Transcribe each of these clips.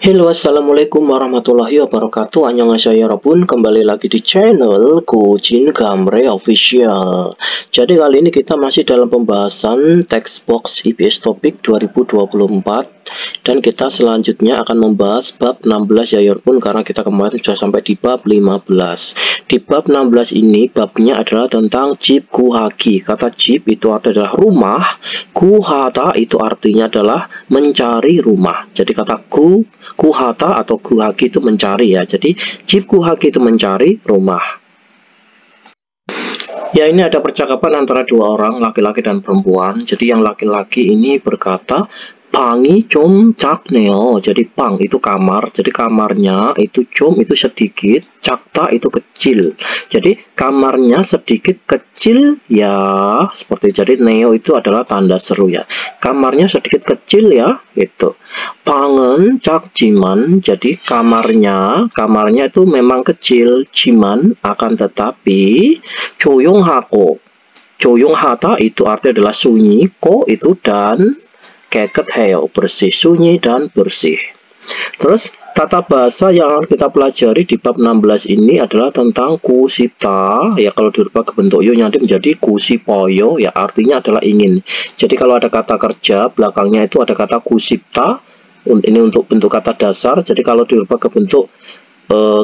Halo, assalamualaikum warahmatullahi wabarakatuh. Annyeonghaseyo yorobun, kembali lagi di channel Kujin Gamre Official. Jadi kali ini kita masih dalam pembahasan text box IPS Topik 2024, dan kita selanjutnya akan membahas bab 16 ya yorobun, karena kita kemarin sudah sampai di bab 15. Di bab 16 ini babnya adalah tentang jip kuhagi. Kata jip itu adalah rumah, kuhata itu artinya adalah mencari rumah. Jadi kata kuhata atau kuhagi itu mencari ya. Jadi jip kuhagi itu mencari rumah. Ya, ini ada percakapan antara dua orang, laki-laki dan perempuan. Jadi yang laki-laki ini berkata, "Pangi 좀 작네요." Jadi pang itu kamar, jadi kamarnya itu 좀 itu sedikit, 작다 itu kecil. Jadi kamarnya sedikit kecil ya, seperti jadi neo itu adalah tanda seru ya. Kamarnya sedikit kecil ya, gitu. 방은 작지만, jadi kamarnya itu memang kecil, jiman akan tetapi, 조용하고, 조용하다 itu artinya adalah sunyi, ko itu dan, 깨끗해요 bersih, sunyi dan bersih. Terus tata bahasa yang akan kita pelajari di bab 16 ini adalah tentang kusipta ya. Kalau dirubah ke bentuk yo nanti menjadi kusipoyo ya, artinya adalah ingin. Jadi kalau ada kata kerja belakangnya itu ada kata kusipta, ini untuk bentuk kata dasar. Jadi kalau dirubah ke bentuk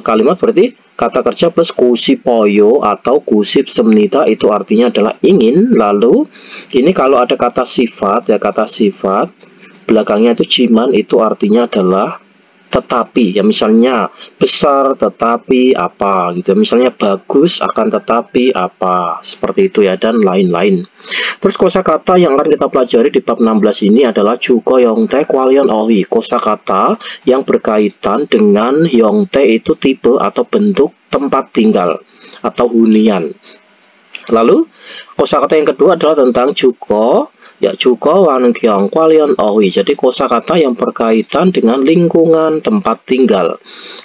kalimat berarti kata kerja plus kusipoyo atau kusip semnita itu artinya adalah ingin. Lalu ini kalau ada kata sifat ya, kata sifat belakangnya itu jiman itu artinya adalah tetapi ya, misalnya besar tetapi apa gitu, misalnya bagus akan tetapi apa, seperti itu ya, dan lain-lain. Terus kosakata yang akan kita pelajari di bab 16 ini adalah juga yongte kwalion ohi, kosakata yang berkaitan dengan yongte itu tipe atau bentuk tempat tinggal atau hunian. Lalu kosakata yang kedua adalah tentang juga ya, juga wangyang kwalion ohi, jadi kosakata yang berkaitan dengan lingkungan tempat tinggal.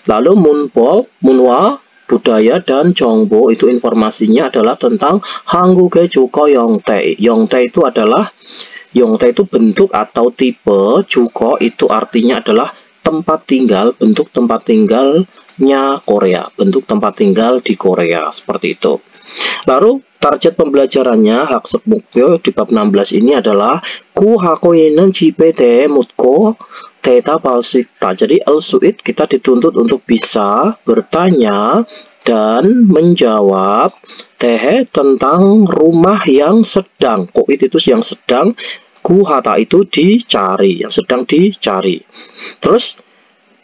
Lalu munpo, munwa budaya, dan jongbo itu informasinya adalah tentang hangguge juga yongte. Yongte itu adalah, yongte itu bentuk atau tipe, juga itu artinya adalah tempat tinggal, bentuk tempat tinggalnya Korea, bentuk tempat tinggal di Korea, seperti itu. Lalu target pembelajarannya hak sekmukyo di bab 16 ini adalah ku hakoinen jipete mutko teta palsita. Jadi el-suit kita dituntut untuk bisa bertanya dan menjawab tehe tentang rumah yang sedang, koit itu yang sedang, kuhata itu dicari, yang sedang dicari. Terus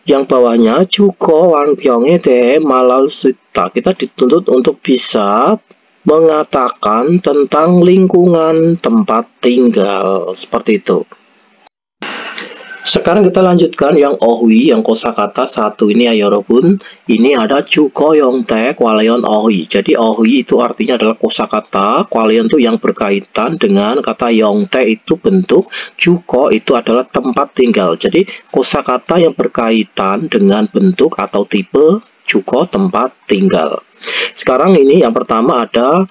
yang bawahnya juga wangyongnya tehe malal suita, kita dituntut untuk bisa mengatakan tentang lingkungan tempat tinggal, seperti itu. Sekarang kita lanjutkan yang ohui, yang kosakata satu ini ya yorobun. Ini ada juga yongte kwalion ohui. Jadi ohui itu artinya adalah kosakata, kwalion itu yang berkaitan dengan kata yongte itu bentuk, juga itu adalah tempat tinggal. Jadi kosakata yang berkaitan dengan bentuk atau tipe, juga tempat tinggal. Sekarang ini yang pertama ada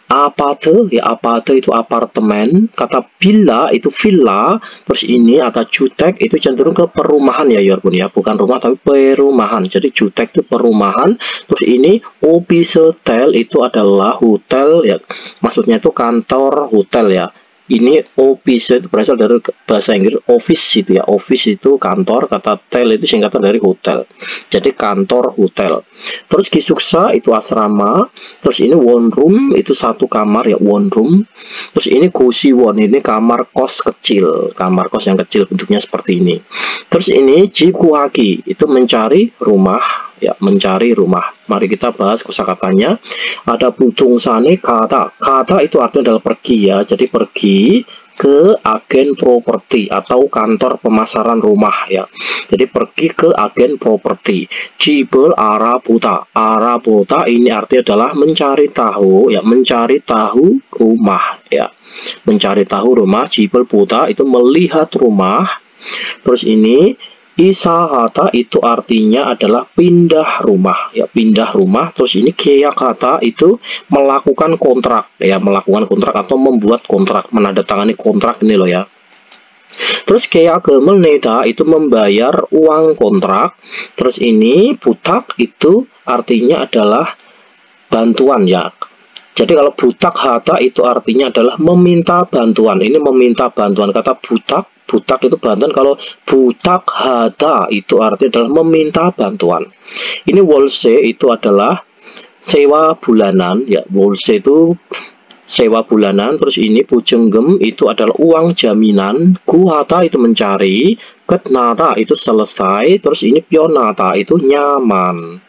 apate ya, apate itu apartemen, kata villa itu villa, terus ini ada jutek itu cenderung ke perumahan ya yorobun ya, bukan rumah tapi perumahan. Jadi jutek itu perumahan, terus ini opisetel itu adalah hotel ya, maksudnya itu kantor hotel ya. Ini office itu berasal dari bahasa Inggris office itu ya, office itu kantor, kata tel itu singkatan dari hotel, jadi kantor hotel. Terus gisuksa itu asrama, terus ini one room itu satu kamar ya, one room. Terus ini gosiwon ini kamar kos kecil, kamar kos yang kecil bentuknya seperti ini. Terus ini jikuhagi itu mencari rumah ya, mencari rumah. Mari kita bahas kosakatanya. Ada butung sane kata, kata itu artinya adalah pergi ya, jadi pergi ke agen properti atau kantor pemasaran rumah ya. Jadi pergi ke agen properti. Jibel arabuta, arabuta ini artinya adalah mencari tahu ya, mencari tahu rumah ya, mencari tahu rumah. Jibel buta itu melihat rumah. Terus ini isahata itu artinya adalah pindah rumah ya, pindah rumah. Terus ini kata itu melakukan kontrak ya, melakukan kontrak atau membuat kontrak, menandatangani kontrak ini loh ya. Terus 계약금을 내다 itu membayar uang kontrak. Terus ini butak itu artinya adalah bantuan ya. Jadi kalau butak hata itu artinya adalah meminta bantuan. Ini meminta bantuan. Kata butak itu bantuan. Kalau butak hata itu artinya adalah meminta bantuan. Ini 월세 itu adalah sewa bulanan ya. 월세 itu sewa bulanan. Terus ini 보증금 itu adalah uang jaminan. 구하다 itu mencari. 끝나다 itu selesai. Terus ini 편하다 itu nyaman.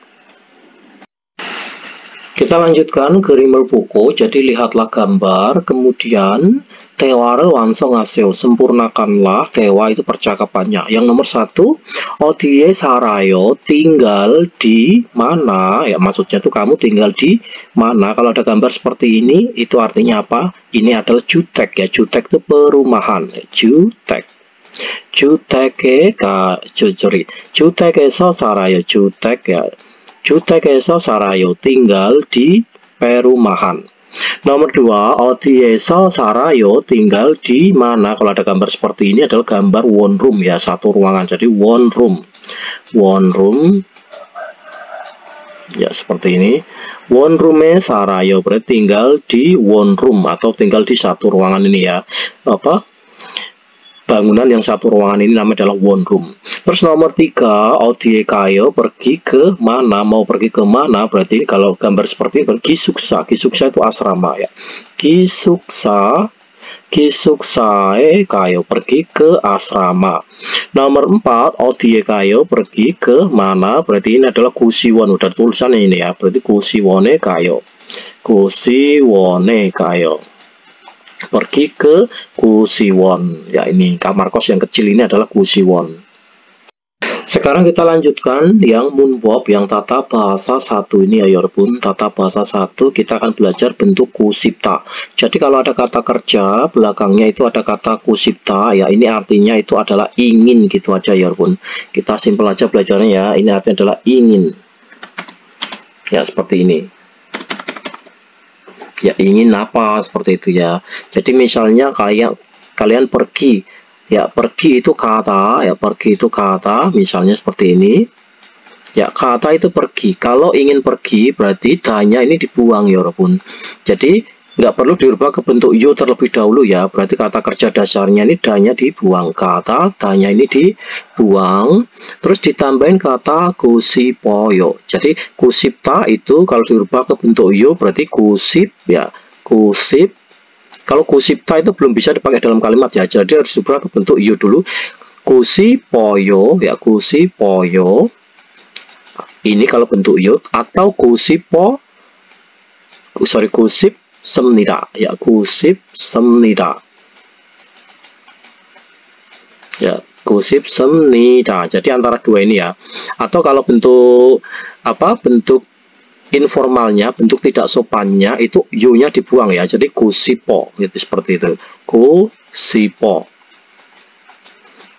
Kita lanjutkan 그림을 보고. Jadi lihatlah gambar. Kemudian 대화를 완성하세요. Sempurnakanlah. 대화 itu percakapannya. Yang nomor 1, 어디에 살아요? Tinggal di mana? Ya, maksudnya tuh kamu tinggal di mana? Kalau ada gambar seperti ini, itu artinya apa? Ini adalah 주택 ya. 주택 itu perumahan. 주택. 주택에서 살아요. 주택 ya. 주택에서 살아요. Tinggal di perumahan. Nomor 2, 어디에서 살아요? Tinggal di mana? Kalau ada gambar seperti ini adalah gambar one room ya, satu ruangan. Jadi one room. One room. Ya, seperti ini. One room에 살아요. Berarti tinggal di one room atau tinggal di satu ruangan ini ya. Apa? Bangunan yang satu ruangan ini namanya adalah one room. Terus nomor 3, 어디에 가요? Pergi ke mana? Mau pergi ke mana? Berarti kalau gambar seperti ini, 기숙사. 기숙사 itu asrama ya. 기숙사에 가요. Pergi ke asrama. Nomor 4, 어디에 가요? Pergi ke mana? Berarti ini adalah 구시원. Udah tulisan ini ya. Berarti 구시원에 가요. 구시원에 가요. Pergi ke 구시원. Ya, ini kamar kos yang kecil ini adalah 구시원. Sekarang kita lanjutkan yang 문법, yang tata bahasa 1 ini ya 여러분. Tata bahasa 1 kita akan belajar bentuk kusipta. Jadi kalau ada kata kerja, belakangnya itu ada kata kusipta ya. Ini artinya itu adalah ingin gitu aja ya 여러분. Kita simpel aja belajarnya ya. Ini artinya adalah ingin. Ya, seperti ini. Ya, ingin apa seperti itu ya. Jadi misalnya kalian pergi ya, pergi itu kata ya, pergi itu kata misalnya seperti ini ya. Kata itu pergi. Kalau ingin pergi berarti danya ini dibuang ya walaupun. Jadi nggak perlu dirubah ke bentuk yo terlebih dahulu ya. Berarti kata kerja dasarnya ini danya dibuang. Kata danya ini dibuang. Terus ditambahin kata kusipoyo. Jadi kusipta itu kalau dirubah ke bentuk yo berarti kusip ya. Kusip. Kalau kusipta itu belum bisa dipakai dalam kalimat ya. Jadi harus dirubah ke bentuk yo dulu. Kusipoyo ya. Kusipoyo. Ini kalau bentuk yo. Atau kusip 습니다. Ya, kusip습니다. Ya, kusip습니다. Jadi antara dua ini ya. Atau kalau bentuk apa? Bentuk informalnya, bentuk tidak sopannya itu yu-nya dibuang ya. Jadi kusipo gitu seperti itu. Kusipo.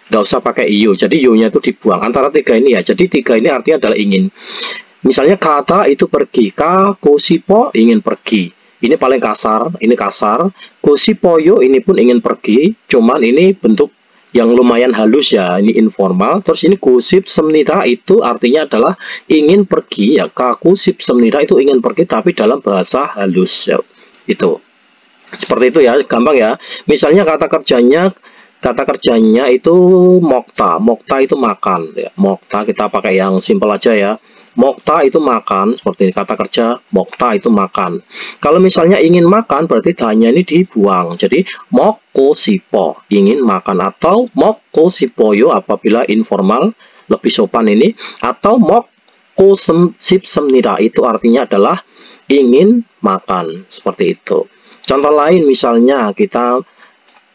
Nggak usah pakai yu. Jadi yu-nya itu dibuang. Antara tiga ini ya. Jadi tiga ini artinya adalah ingin. Misalnya kata itu pergi. Ka kusipo ingin pergi. Ini paling kasar, ini kasar. Kusipoyo ini pun ingin pergi, cuman ini bentuk yang lumayan halus ya, ini informal. Terus ini kusipsemnida itu artinya adalah ingin pergi ya. Kakusipsemnida itu ingin pergi tapi dalam bahasa halus ya. Itu. Seperti itu ya, gampang ya. Misalnya kata kerjanya itu mokta. Mokta itu makan ya. Mokta kita pakai yang simpel aja ya. Mokta itu makan, seperti ini kata kerja mokta itu makan. Kalau misalnya ingin makan berarti danya ini dibuang. Jadi mokko sipo ingin makan, atau mokko sipoyo apabila informal lebih sopan ini, atau mokko sipsemnida itu artinya adalah ingin makan, seperti itu. Contoh lain misalnya kita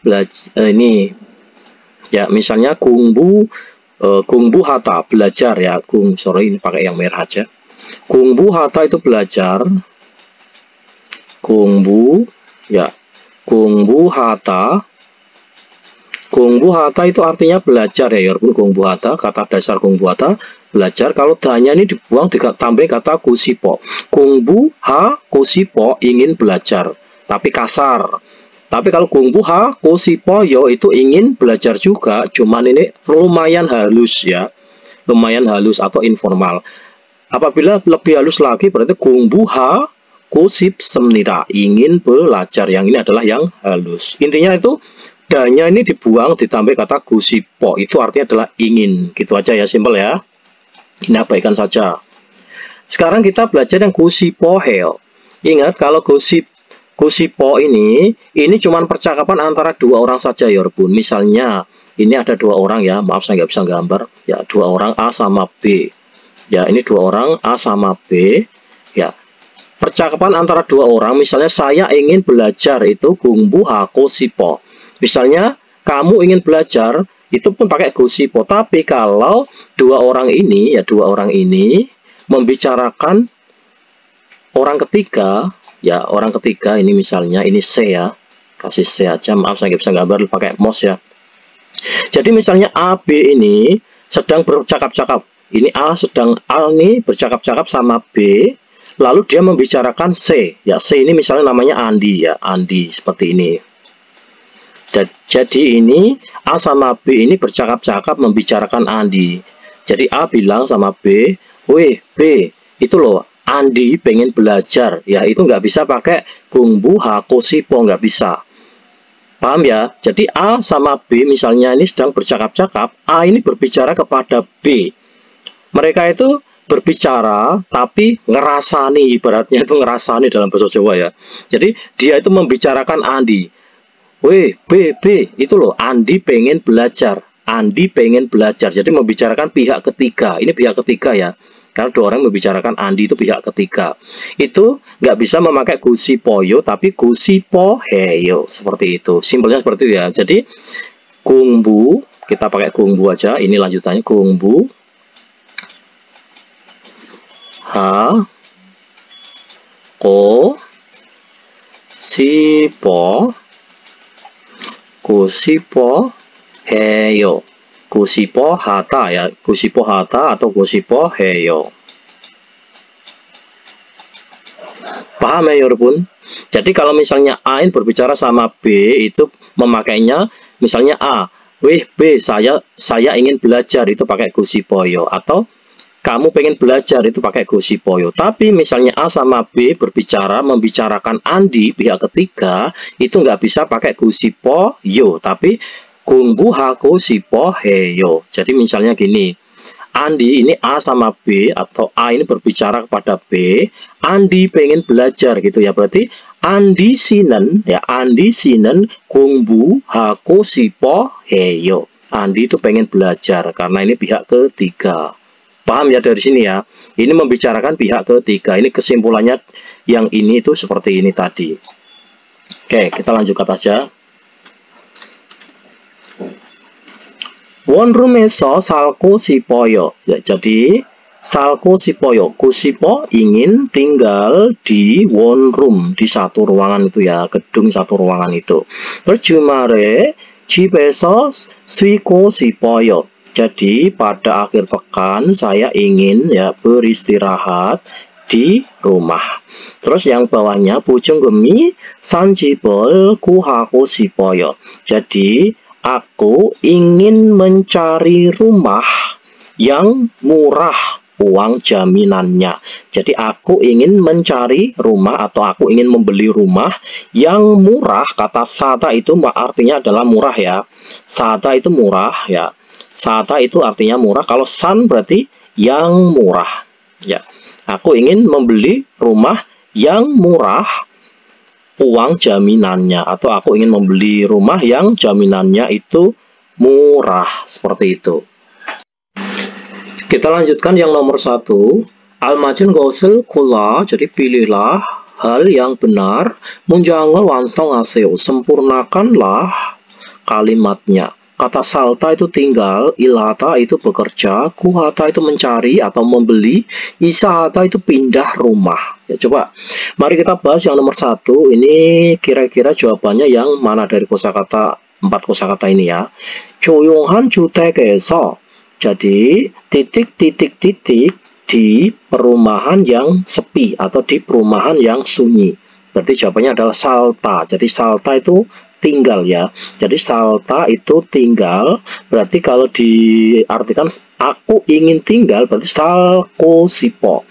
belajar ini ya, misalnya 공부하다 belajar ya. Sorry ini pakai yang merah aja. 공부하다 itu belajar. 공부 ya. 공부하다 itu artinya belajar ya 여러분. 공부하다 kata dasar 공부하다 belajar. Kalau danya ini dibuang ditambah kata kusipo. 공부하 kusipo ingin belajar tapi kasar. Tapi kalau 공부하 싶어요 itu ingin belajar juga, cuman ini lumayan halus ya. Lumayan halus atau informal. Apabila lebih halus lagi berarti 공부하고 싶습니다. Ingin belajar. Yang ini adalah yang halus. Intinya itu danya ini dibuang ditambah kata gusipo. Itu artinya adalah ingin. Gitu aja ya, simpel ya. Ini abaikan saja. Sekarang kita belajar yang gusipoheo. Ingat kalau gusipo ini cuma percakapan antara dua orang saja ya, Rebun. Misalnya ini ada dua orang ya, maaf saya nggak bisa gambar ya, dua orang A sama B ya, ini dua orang A sama B ya, percakapan antara dua orang. Misalnya saya ingin belajar itu 공부하고 싶어, misalnya kamu ingin belajar itu pun pakai gusipo. Tapi kalau dua orang ini membicarakan orang ketiga ya, orang ketiga ini misalnya ini C ya, kasih C aja, maaf saya nggak bisa gambar pakai mouse ya. Jadi misalnya A, B ini sedang bercakap-cakap. Ini A ini bercakap-cakap sama B, lalu dia membicarakan C. Ya, C ini misalnya namanya Andi ya, Andi seperti ini. Jadi ini A sama B ini bercakap-cakap membicarakan Andi. Jadi A bilang sama B, "Weh, B, itu loh Andi pengen belajar." Ya, itu nggak bisa pakai 공부하고 싶어, nggak bisa. Paham ya? Jadi A sama B misalnya ini sedang bercakap-cakap, A ini berbicara kepada B. Mereka itu berbicara tapi ngerasani, ibaratnya itu ngerasani dalam bahasa Jawa ya. Jadi dia itu membicarakan Andi. Weh, B, itu loh Andi pengen belajar. Andi pengen belajar. Jadi membicarakan pihak ketiga. Ini pihak ketiga ya. Karena dua orang membicarakan Andi itu pihak ketiga. Itu nggak bisa memakai gusipoyo, tapi gusipoheyo. Seperti itu. Simpelnya seperti itu ya. Jadi, 공부, kita pakai 공부 aja. Ini lanjutannya 공부. 하고 싶어해요. 구시포하다 ya, 구시포하다 atau 구시포해요. Paham ya, Yurpun? Jadi kalau misalnya A berbicara sama B itu memakainya misalnya A, "Weh B, saya ingin belajar," itu pakai gusipoyo, atau "Kamu pengen belajar," itu pakai gusipoyo. Tapi misalnya A sama B membicarakan Andi pihak ketiga, itu nggak bisa pakai gusipoyo, tapi 공부하고 싶어해요. Jadi misalnya gini, Andi ini A sama B, atau A ini berbicara kepada B, Andi pengen belajar gitu ya. Berarti Andi sinen ya, Andi sinen 공부하고 싶어해요. Andi itu pengen belajar karena ini pihak ketiga. Paham ya dari sini ya? Ini membicarakan pihak ketiga. Ini kesimpulannya yang ini itu seperti ini tadi. Oke, kita lanjutkan saja. 원룸에서 살고 싶어요. Ya, jadi 살고 싶어요. 구시po ingin tinggal di one room, di satu ruangan itu ya, gedung satu ruangan itu. Terus 주말에 집에서 쉬고 싶어요. Jadi pada akhir pekan saya ingin ya beristirahat di rumah. Terus yang bawahnya 보증금이 싼 집을 구하고 싶어요. Jadi aku ingin mencari rumah yang murah uang jaminannya. Jadi aku ingin mencari rumah atau aku ingin membeli rumah yang murah. Kata sata itu artinya adalah murah ya. Sata itu murah ya. Sata itu artinya murah. Kalau san berarti yang murah ya. Aku ingin membeli rumah yang murah uang jaminannya, atau aku ingin membeli rumah yang jaminannya itu murah, seperti itu. Kita lanjutkan yang nomor 1. Almajun 것을 골라, jadi pilihlah hal yang benar. 문장을 완성하세요, sempurnakanlah kalimatnya. Kata salta itu tinggal, ilhata itu bekerja, kuhata itu mencari atau membeli, isahata itu pindah rumah. Ya, coba, mari kita bahas yang nomor 1. Ini kira-kira jawabannya yang mana dari kosakata 4 kosakata ini ya. 조용한 주택에서, jadi titik-titik-titik di perumahan yang sepi atau di perumahan yang sunyi. berarti jawabannya adalah salta. Jadi salta itu tinggal ya. Jadi salta itu tinggal, berarti kalau diartikan aku ingin tinggal berarti salko sipo.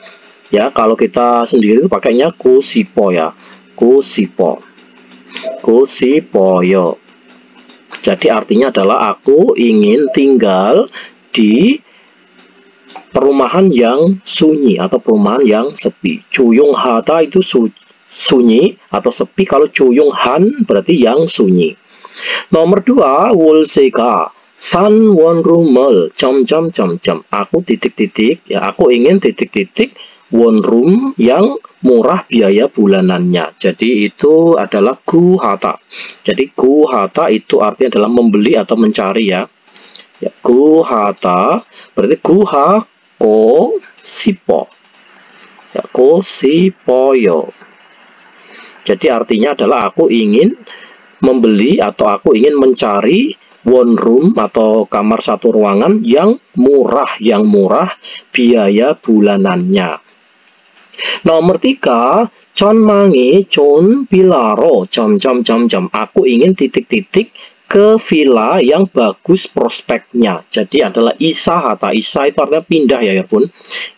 Ya, kalau kita sendiri itu pakainya kusipo ya. Kusipo. Kusipoyo. Jadi artinya adalah aku ingin tinggal di perumahan yang sunyi atau perumahan yang sepi. Cuyung hata itu sunyi atau sepi. Kalau cuyung han berarti yang sunyi. Nomor 2, wolseka san won rumel jam. Aku titik-titik ya, aku ingin titik-titik won room yang murah biaya bulanannya. Jadi itu adalah gu hata. Jadi gu hata itu artinya adalah membeli atau mencari ya. Ya, gu hata berarti gu ha ko sipo. Ya, ko sipoyo. Jadi artinya adalah aku ingin membeli atau aku ingin mencari one room atau kamar satu ruangan yang murah biaya bulanannya. Nomor 3, chon mangi chon pilaro jam. Aku ingin titik-titik ke villa yang bagus prospeknya. Jadi adalah isa hata. Isa itu artinya pindah ya pun.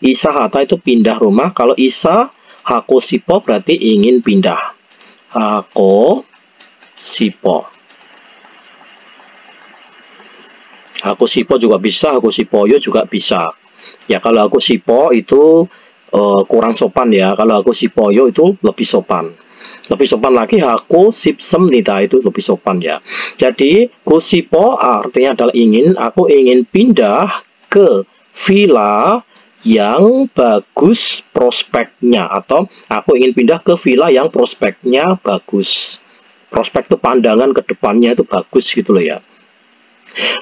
Isa hata itu pindah rumah. Kalau isa hako sipo berarti ingin pindah. Hako sipo. Hako sipo juga bisa, hako sipoyo juga bisa. Ya kalau hako sipo itu kurang sopan ya. Kalau hako sipoyo itu lebih sopan. Lebih sopan lagi hako sipsem nita itu lebih sopan ya. Jadi kusipo artinya adalah ingin, aku ingin pindah ke villa yang bagus prospeknya, atau aku ingin pindah ke villa yang prospeknya bagus. Prospek itu pandangan ke depannya itu bagus gitu loh ya.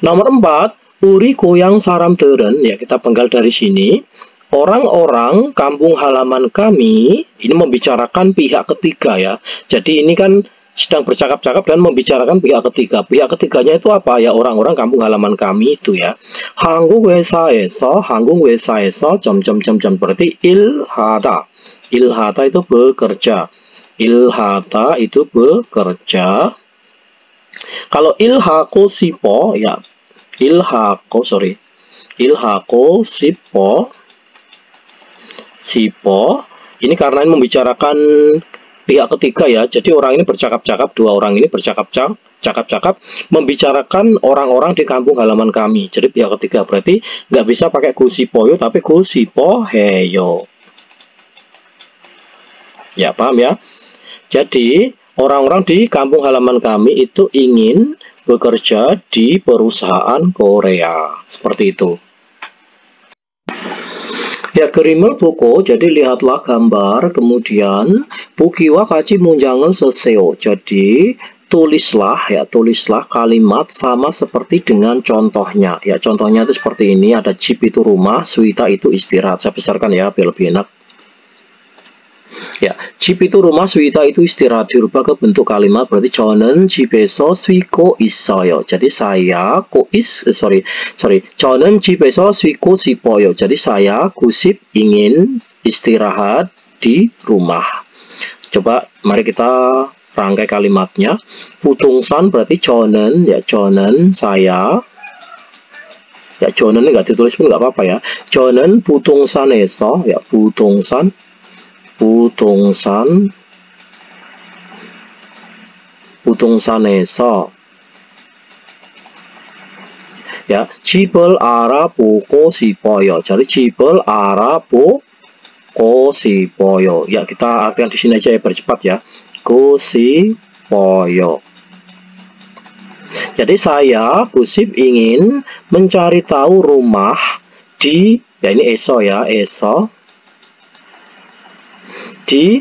Nomor 4, uri goyang saram deren ya, kita penggal dari sini. Orang-orang kampung halaman kami, ini membicarakan pihak ketiga ya. Jadi ini kan sedang bercakap-cakap dan membicarakan pihak ketiga. Pihak ketiganya itu apa ya? Orang-orang kampung halaman kami itu ya. Hanggung wesaeso jam. Berarti ilhata. Ilhata itu bekerja. Ilhata itu bekerja. Kalau ilhako sipo ya, ilhako sipo ini karena ini membicarakan pihak ketiga ya. Jadi orang ini bercakap-cakap, dua orang ini bercakap-cakap membicarakan orang-orang di kampung halaman kami. Jadi pihak ketiga berarti nggak bisa pakai kusipoyo tapi kusipoheyo. Ya paham ya? Jadi orang-orang di kampung halaman kami itu ingin bekerja di perusahaan Korea. Seperti itu. Ya, kerimel buku, jadi lihatlah gambar, kemudian bukiwa kaji munjangan seseo. Jadi tulislah kalimat sama seperti dengan contohnya. Ya, contohnya itu seperti ini, ada jip itu rumah, suita itu istirahat. Saya besarkan ya, biar lebih enak. Ya, jip itu rumah, suita itu istirahat. Dirubah ke bentuk kalimat berarti 저는 집에서 쉬고 있어요. Jadi saya 저는 집에서 쉬고 싶어요. Jadi saya kusip ingin istirahat di rumah. Coba mari kita rangkai kalimatnya. 부동산 berarti 저는 ya, 저는 saya. Ya, 저는 nggak ditulis pun nggak apa-apa ya. 저는 부동산에서 ya, 부동산에서 ya, 집을 알아보고 싶어요. Jadi 집을 알아보고 싶어요. Ya, kita artikan di sini aja ya, bercepat ya. 고싶어요. Jadi saya kusip ingin mencari tahu rumah di, ya ini eso ya, eso di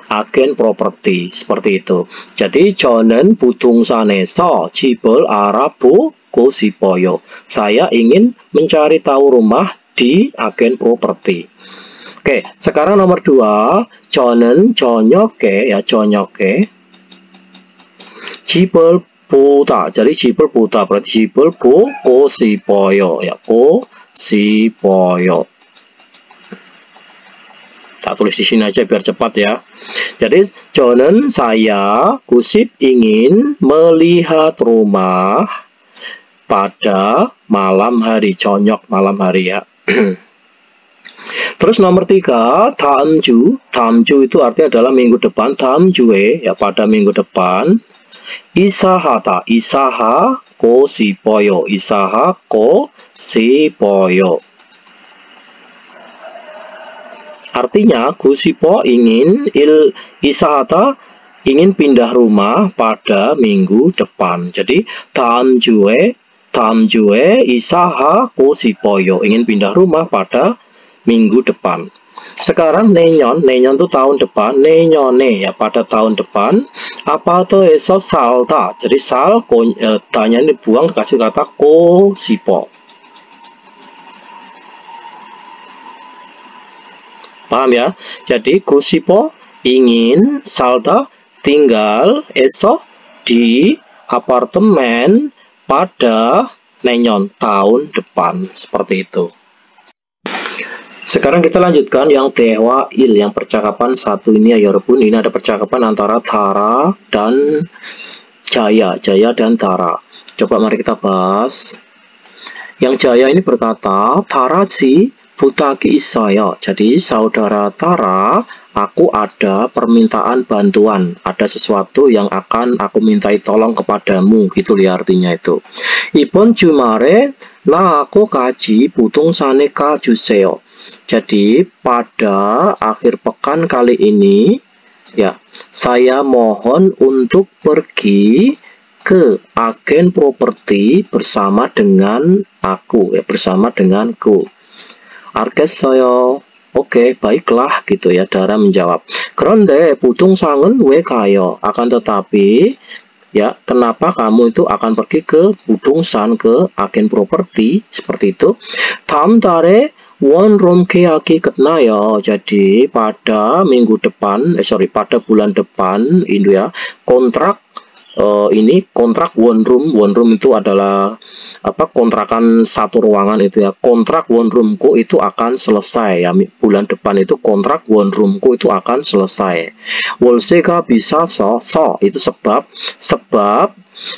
agen properti, seperti itu. Jadi 저는 부동산에서 집을 알아보고 싶어요. Saya ingin mencari tahu rumah di agen properti. Oke, sekarang nomor 2, 저는 저녁에 ya, 저녁에 집을 보다. jadi 집을 보다 berarti 집을 보고 싶어요 ya, 보고 싶어요. Tak tulis di sini aja biar cepat ya. Jadi 저는 saya kusip ingin melihat rumah pada malam hari, 저녁 malam hari ya. Terus nomor 3, 다음 주 itu artinya adalah minggu depan. 다음 주에 ya pada minggu depan. 이사하다, 이사하고 싶어요, 이사하고 싶어요. Artinya gusipo ingin, 이사하다 ingin pindah rumah pada minggu depan. Jadi 다음 주에 이사하고 싶어요, ingin pindah rumah pada minggu depan. Sekarang 내년 itu tahun depan, 내년에 ya pada tahun depan. 아파트에서 살다, jadi tanya ini buang dikasih kata 고 싶어. Paham ya? Jadi 고 싶어 ingin, 살다 tinggal, esok di apartemen pada 내년 tahun depan, seperti itu. Sekarang kita lanjutkan yang 대화일, yang percakapan satu ini ya 여러분. Ini ada percakapan antara Tara dan Jaya dan Tara. Coba mari kita bahas. Yang Jaya ini berkata, Tara si 부탁이 있어요. Jadi saudara Tara, aku ada permintaan bantuan, ada sesuatu yang akan aku mintai tolong kepadamu, gitu ya artinya itu. 이번 주말에 나하고 같이 부동산에 가주세요. Jadi pada akhir pekan kali ini ya, saya mohon untuk pergi ke agen properti bersama dengan aku ya, bersama denganku. 알겠어요. Oke, baiklah gitu ya, Dara menjawab. 그런데 부동산은 왜 가요? Akan tetapi ya, kenapa kamu itu akan pergi ke 부동산, ke agen properti seperti itu? 다음 달에 원룸 계약이 끝나요. Jadi pada minggu depan, pada bulan depan ini ya, kontrak kontrak one room itu adalah kontrakan satu ruangan itu ya. Kontrak one roomku itu akan selesai ya, bulan depan itu kontrak one roomku itu akan selesai. 월세가 비싸서 itu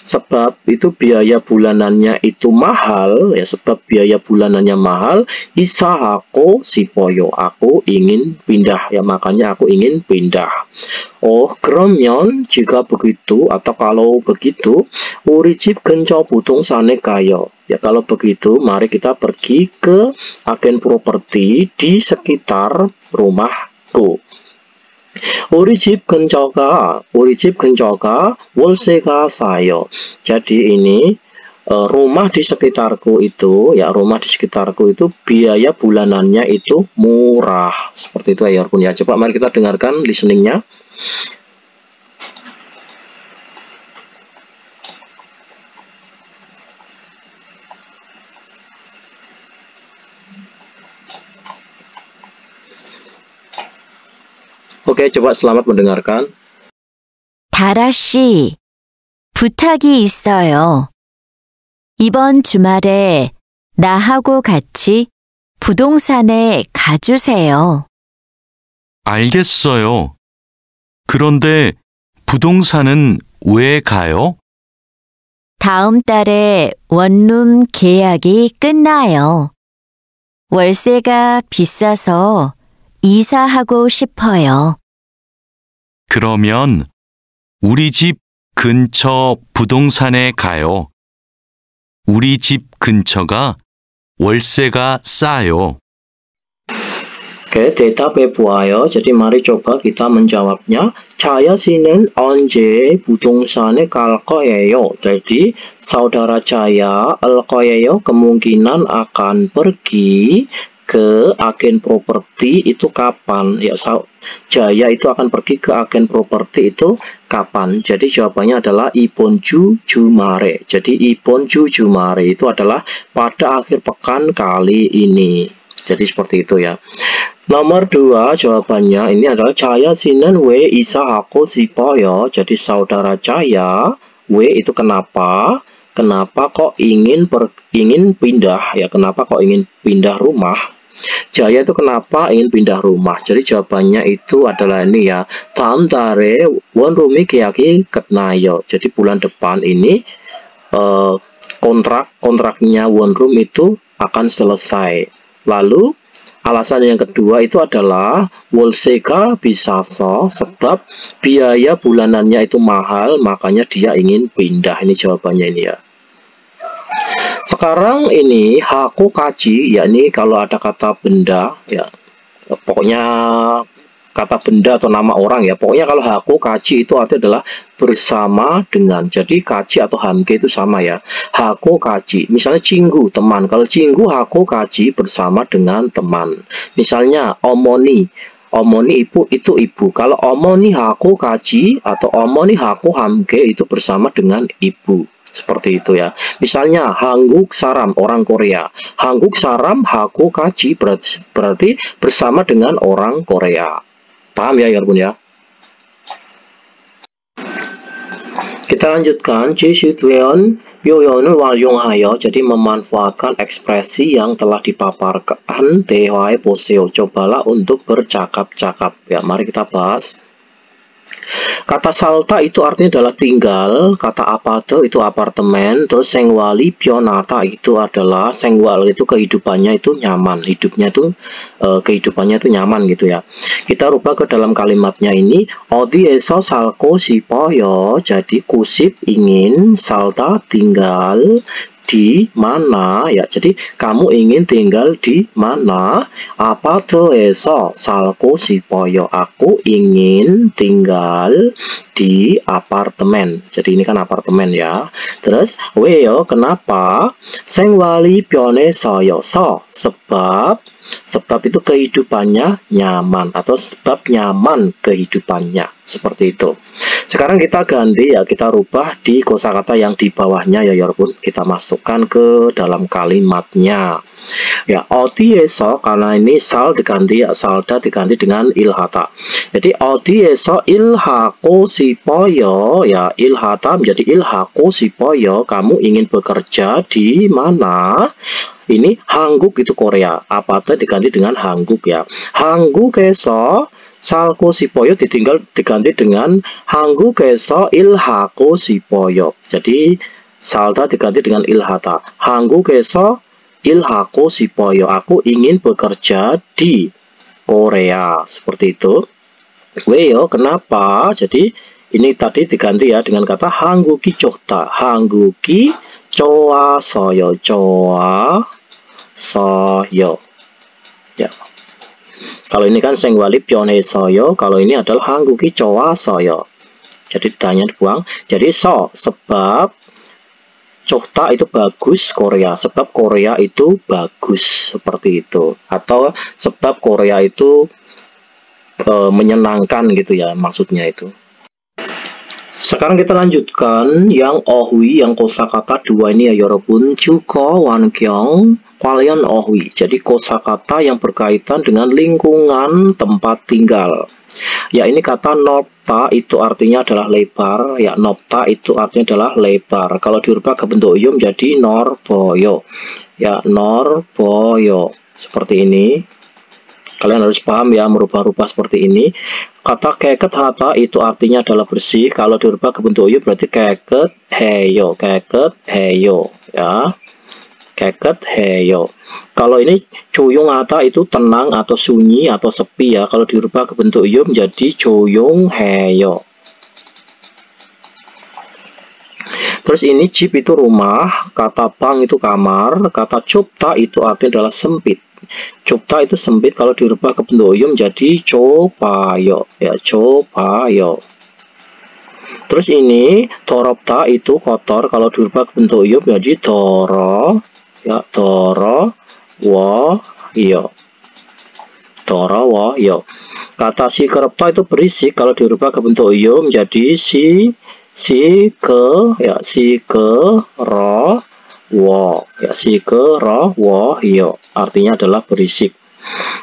sebab itu biaya bulanannya itu mahal ya, sebab biaya bulanannya mahal. 이사하고 싶어요, aku ingin pindah ya, makanya aku ingin pindah. Oh, 그러면 jika begitu atau kalau begitu, 우리 집 근처 부동산에 가요. Ya kalau begitu, mari kita pergi ke agen properti di sekitar rumahku. 우리 집 근처가 월세가 싸요. Jadi ini rumah di sekitarku itu ya, rumah di sekitarku itu biaya bulanannya itu murah. Seperti itu ya Yarpun ya. Coba mari kita dengarkan listeningnya. Oke, coba selamat mendengarkan. 다라 씨, 부탁이 있어요. 이번 주말에 나하고 같이 부동산에 가주세요. 알겠어요. 그런데 부동산은 왜 가요? 다음 달에 원룸 계약이 끝나요. 월세가 비싸서 이사하고 싶어요. 그러면 우리 집 근처 부동산에 가요. 우리 집 근처가 월세가 싸요. Oke, 대답해 보아요. Jadi mari coba kita menjawabnya. Jaya 씨는 언제 부동산에 갈 거예요? Jadi saudara Jaya al 거예요 kemungkinan akan pergi ke agen properti itu kapan ya. Jaya itu akan pergi ke agen properti itu kapan? Jadi jawabannya adalah 이번 주 주말에. Jadi 이번 주 주말에 itu adalah pada akhir pekan kali ini. Jadi seperti itu ya. Nomor 2 jawabannya ini adalah Jaya 씨는 왜 이사하고 싶어요? Jadi saudara Jaya, 왜 itu kenapa? Kenapa kok ingin pindah ya? Kenapa kok ingin pindah rumah? Jaya itu kenapa ingin pindah rumah? Jadi jawabannya itu adalah ini ya. 다음 달에 원룸이 계약이 끝나요. Jadi bulan depan ini kontraknya one room itu akan selesai. Lalu alasan yang kedua itu adalah 월세가 비싸서, sebab biaya bulanannya itu mahal, makanya dia ingin pindah. Ini jawabannya ini ya. Sekarang ini haku kaji, yakni kalau ada kata benda ya, pokoknya kata benda atau nama orang ya, pokoknya kalau haku kaji itu artinya adalah bersama dengan. Jadi kaji atau hamke itu sama ya. Haku kaji, misalnya cinggu teman, kalau cinggu haku kaji bersama dengan teman. Misalnya omoni, omoni ibu itu ibu. Kalau omoni haku kaji atau omoni haku hamke itu bersama dengan ibu. Seperti itu ya. Misalnya Hangguk Saram, orang Korea. Hangguk Saram haku kaji berarti bersama dengan orang Korea. Paham ya Yarbun ya? Kita lanjutkan. 지시되었 표현을 활용하여, jadi memanfaatkan ekspresi yang telah dipaparkan. 대화해 보세요. Cobalah untuk bercakap-cakap ya. Mari kita bahas. Kata salta itu artinya adalah tinggal, kata apate itu apartemen, terus sengwali pionata itu adalah sengwal itu kehidupannya itu nyaman, hidupnya itu kehidupannya itu nyaman gitu ya. Kita rubah ke dalam kalimatnya ini, 어디에서 살고 싶어요. Jadi kusip ingin, salta tinggal, di mana ya. Jadi kamu ingin tinggal di mana? 아파트에서 살고 싶어요. Aku ingin tinggal di apartemen. Jadi ini kan apartemen ya. Terus 왜요? Kenapa? 생활이 편해서요. Sebab itu kehidupannya nyaman, atau sebab nyaman kehidupannya, seperti itu. Sekarang kita ganti ya, kita rubah di kosakata yang di bawahnya ya Yarbun. Kita masukkan ke dalam kalimatnya. Ya, 어디에서, karena ini sal diganti ya, salda diganti dengan ilhata. Jadi 어디에서 일하고 싶어요. Ya, ilhata menjadi 일하고 싶어요. Kamu ingin bekerja di mana? Ini Hangguk itu Korea. Apate diganti dengan Hangguk ya. 한국에서 살고 싶어요 diganti dengan 한국에서 일하고 싶어요. Jadi salda diganti dengan ilhata. 한국에서 일하고 싶어요. Aku ingin bekerja di Korea. Seperti itu. 왜요? Kenapa? Jadi ini tadi diganti ya dengan kata 한국이 좋다. 한국이 좋아서요. 좋아서요. Ya. Kalau ini kan 생활이 편해서요. Kalau ini adalah 한국이 좋아서요. Jadi tanya dibuang. Jadi sebab 좋다 itu bagus Korea. Sebab Korea itu bagus, seperti itu. Atau sebab Korea itu menyenangkan gitu ya, maksudnya itu. Sekarang kita lanjutkan yang 어휘, yang kosakata dua ini ya 여러분. 주거, 환경, 관련 어휘. Jadi kosakata yang berkaitan dengan lingkungan tempat tinggal. Ya, ini kata nopta itu artinya adalah lebar. Ya, nopta itu artinya adalah lebar. Kalau dirubah ke bentuk ium jadi norboyo. Ya, norboyo. Seperti ini. Kalian harus paham ya, merubah-rubah seperti ini. Kata keket hata itu artinya adalah bersih. Kalau dirubah ke bentuk ium berarti keket heyo. Keket heyo ya. Keket heyo. Kalau ini coyong hata itu tenang atau sunyi atau sepi ya. Kalau dirubah ke bentuk ium jadi coyong heyo. Terus ini jip itu rumah, kata bang itu kamar, kata 좁다 itu artinya adalah sempit. 좁다 itu sempit, kalau dirubah ke bentuk ium jadi 좁아요 ya, 좁아요. Terus ini 더럽다 itu kotor, kalau dirubah ke bentuk ium jadi 더러 ya, 더러워요. 더러워요. Kata 시끄럽다 itu berisik, kalau dirubah ke bentuk ium jadi sikerwoyo, artinya adalah berisik.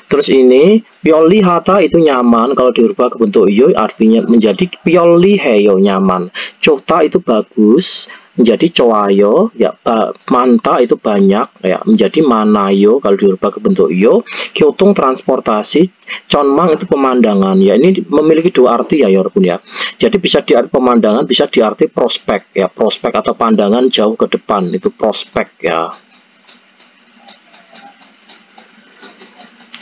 Terus ini piolihata itu nyaman, kalau dirubah ke bentuk ium artinya menjadi pioliheyo, nyaman. Cokta itu bagus, menjadi coayo, ya manta itu banyak, ya menjadi manayo kalau dirubah ke bentuk yo. Kyotung transportasi, conmang itu pemandangan, ya ini memiliki dua arti ya Yorobun ya. Jadi bisa diarti pemandangan, bisa diarti prospek ya, prospek atau pandangan jauh ke depan itu prospek ya.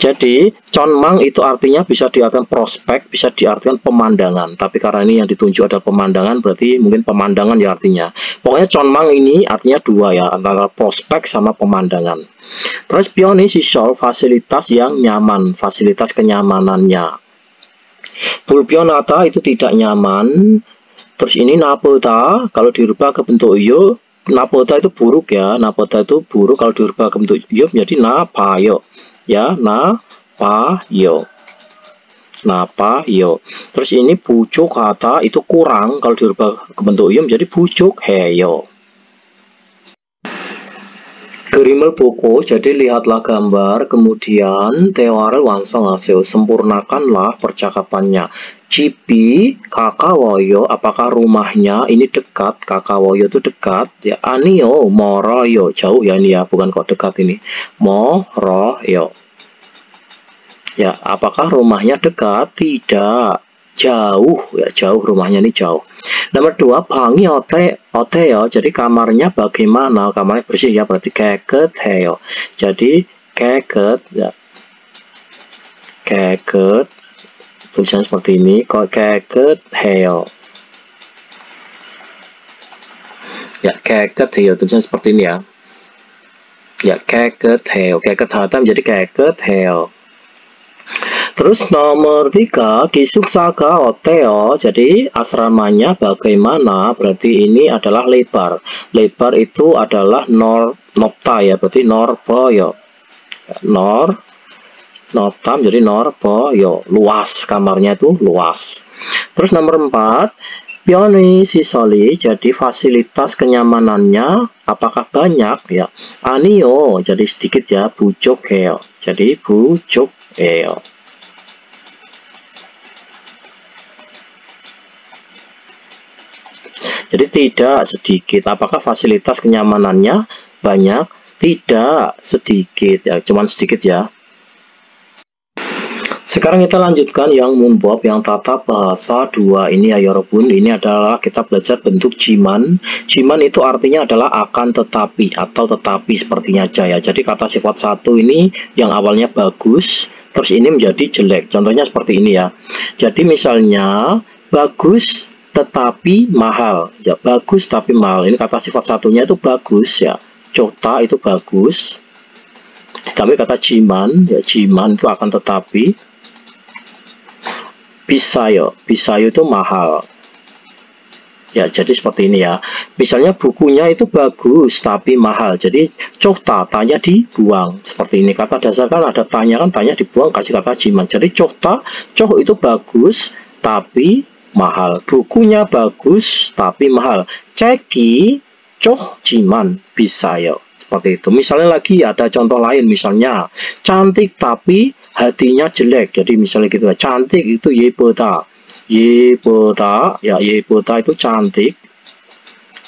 Jadi, conmang itu artinya bisa diartikan prospek, bisa diartikan pemandangan. Tapi karena ini yang ditunjuk adalah pemandangan, berarti mungkin pemandangan ya artinya. Pokoknya conmang ini artinya dua ya, antara prospek sama pemandangan. Terus pioni sisol, fasilitas yang nyaman, fasilitas kenyamanannya. Bulpionata itu tidak nyaman. Terus ini napota, kalau dirubah ke bentuk yo, napota itu buruk ya, napota itu buruk, kalau dirubah ke bentuk yo menjadi napayo. Ya, napayo. Terus ini bujuk kata itu kurang, kalau dirubah ke bentuk yo menjadi bujuk heyo. Gerimel boko, jadi lihatlah gambar, kemudian tewarel wansang hasil, sempurnakanlah percakapannya. Cipi, Kakawoyo, apakah rumahnya ini dekat? Kakawoyo itu dekat. Ya, anio, moroyo, jauh ya ini ya, bukan kok dekat ini. Moroyo. Ya, apakah rumahnya dekat? Tidak. Jauh, ya jauh, rumahnya ini jauh. Nomor 2, bangi ote ya, jadi kamarnya bagaimana? Kamarnya bersih ya, berarti keket heyo. Jadi keket ya. Keket tulisan seperti ini, kok keket heyo. Ya, keket heyo, tulisan seperti ini ya. Ya, keket heyo. Keket hata menjadi keket heyo. Terus nomor 3, kisuksaga oteo, jadi asramanya bagaimana? Berarti ini adalah lebar. Lebar itu adalah nopta ya, berarti norboyo. Nopta jadi norboyo, luas, kamarnya itu luas. Terus nomor 4, pioni sisoli, jadi fasilitas kenyamanannya apakah banyak ya? Anio, jadi sedikit ya, bujuk heo. Jadi bujuk heo. Jadi tidak sedikit. Apakah fasilitas kenyamanannya banyak? Tidak sedikit ya, cuman sedikit ya. Sekarang kita lanjutkan yang munbob, yang tata bahasa 2 ini ya Yorobun. Ini adalah kita belajar bentuk jiman. Jiman itu artinya adalah akan tetapi atau tetapi sepertinya aja ya. Jadi kata sifat 1 ini yang awalnya bagus, terus ini menjadi jelek. Contohnya seperti ini ya. Jadi misalnya bagus tetapi mahal ya, bagus tapi mahal. Ini kata sifat satunya itu bagus ya, cota itu bagus, ditambah kata jiman ya, jiman itu akan tetapi, bisayo itu mahal ya. Jadi seperti ini ya, misalnya bukunya itu bagus tapi mahal, jadi cota tanya dibuang, seperti ini. Kata dasar kan ada tanya, kan tanya dibuang, kasih kata jiman. Jadi cota, coh itu bagus tapi mahal, bukunya bagus tapi mahal. Ceki coh jiman bisayo, seperti itu. Misalnya lagi ada contoh lain, misalnya cantik tapi hatinya jelek. Jadi misalnya gitu ya, cantik itu yepota ya, yepota itu cantik,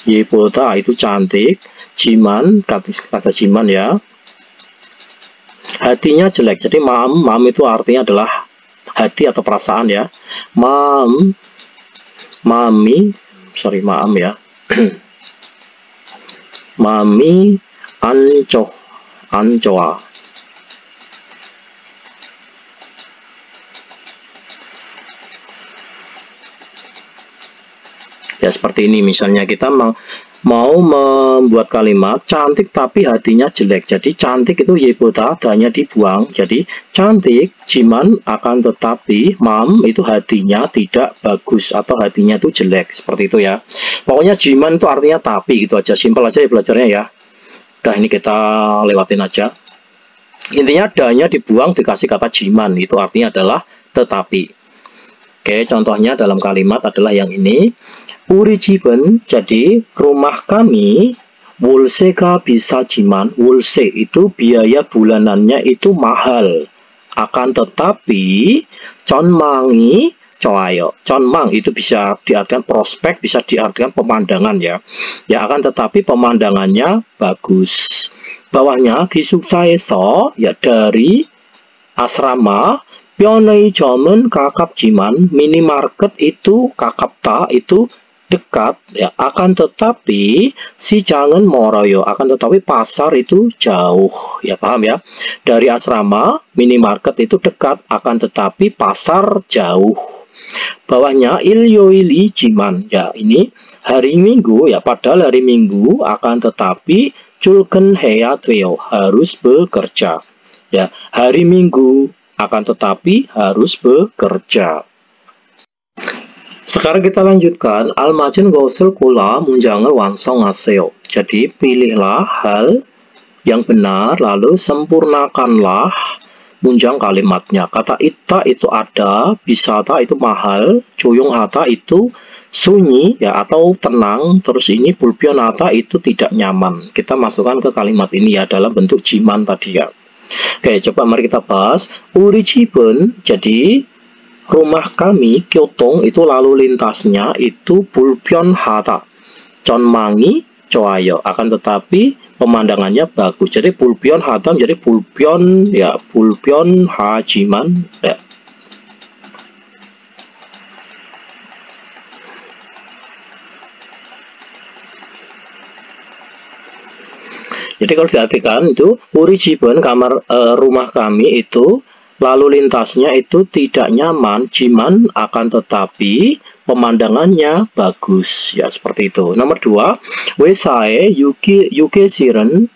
yepota itu cantik. Jiman, kata jiman ya, hatinya jelek. Jadi mam itu artinya adalah hati atau perasaan ya. Mami ya. Mami ancoa. Ya seperti ini, misalnya kita mau membuat kalimat cantik tapi hatinya jelek. Jadi cantik itu yepota, hanya dibuang. Jadi cantik jiman akan tetapi mam itu hatinya tidak bagus atau hatinya itu jelek, seperti itu ya. Pokoknya jiman itu artinya tapi, gitu aja, simpel aja ya belajarnya ya. Udah, ini kita lewatin aja. Intinya danya dibuang dikasih kata jiman, itu artinya adalah tetapi. Oke, contohnya dalam kalimat adalah yang ini. Uri jiben, jadi rumah kami, wulsega bisa jiman. Wulse itu biaya bulanannya itu mahal. Akan tetapi, conmangi coayo. Conmang itu bisa diartikan prospek, bisa diartikan pemandangan ya. Ya, akan tetapi pemandangannya bagus. Bawahnya 기숙사에서 ya dari asrama, 편의점은 가깝지만 minimarket itu 가깝다 itu dekat ya, akan tetapi 시장은 멀어요, akan tetapi pasar itu jauh ya, paham ya. Dari asrama minimarket itu dekat, akan tetapi pasar jauh. Bawahnya 일요일이지만 ya, ini hari Minggu ya, padahal hari Minggu, akan tetapi 출근해야 돼요, harus bekerja ya. Hari Minggu, akan tetapi harus bekerja. Sekarang kita lanjutkan. 알맞은 것을 골라 문장을 완성하세요. Jadi pilihlah hal yang benar, lalu sempurnakanlah munjang kalimatnya. Kata ita itu ada, bisata itu mahal, 조용하다 itu sunyi ya atau tenang, terus ini 불편하다 itu tidak nyaman. Kita masukkan ke kalimat ini ya dalam bentuk jiman tadi ya. Oke, coba mari kita bahas. 우리 집은, jadi rumah kami, 교통 itu lalu lintasnya itu 불편하다, 전망이 좋아요, akan tetapi pemandangannya bagus. Jadi 불편하다 jadi 불편 ya, 불편하지만 ya. Jadi kalau diartikan itu 우리 집은 kamar rumah kami itu lalu lintasnya itu tidak nyaman, jiman, akan tetapi pemandangannya bagus ya, seperti itu. Nomor 2, 회사에 유계실은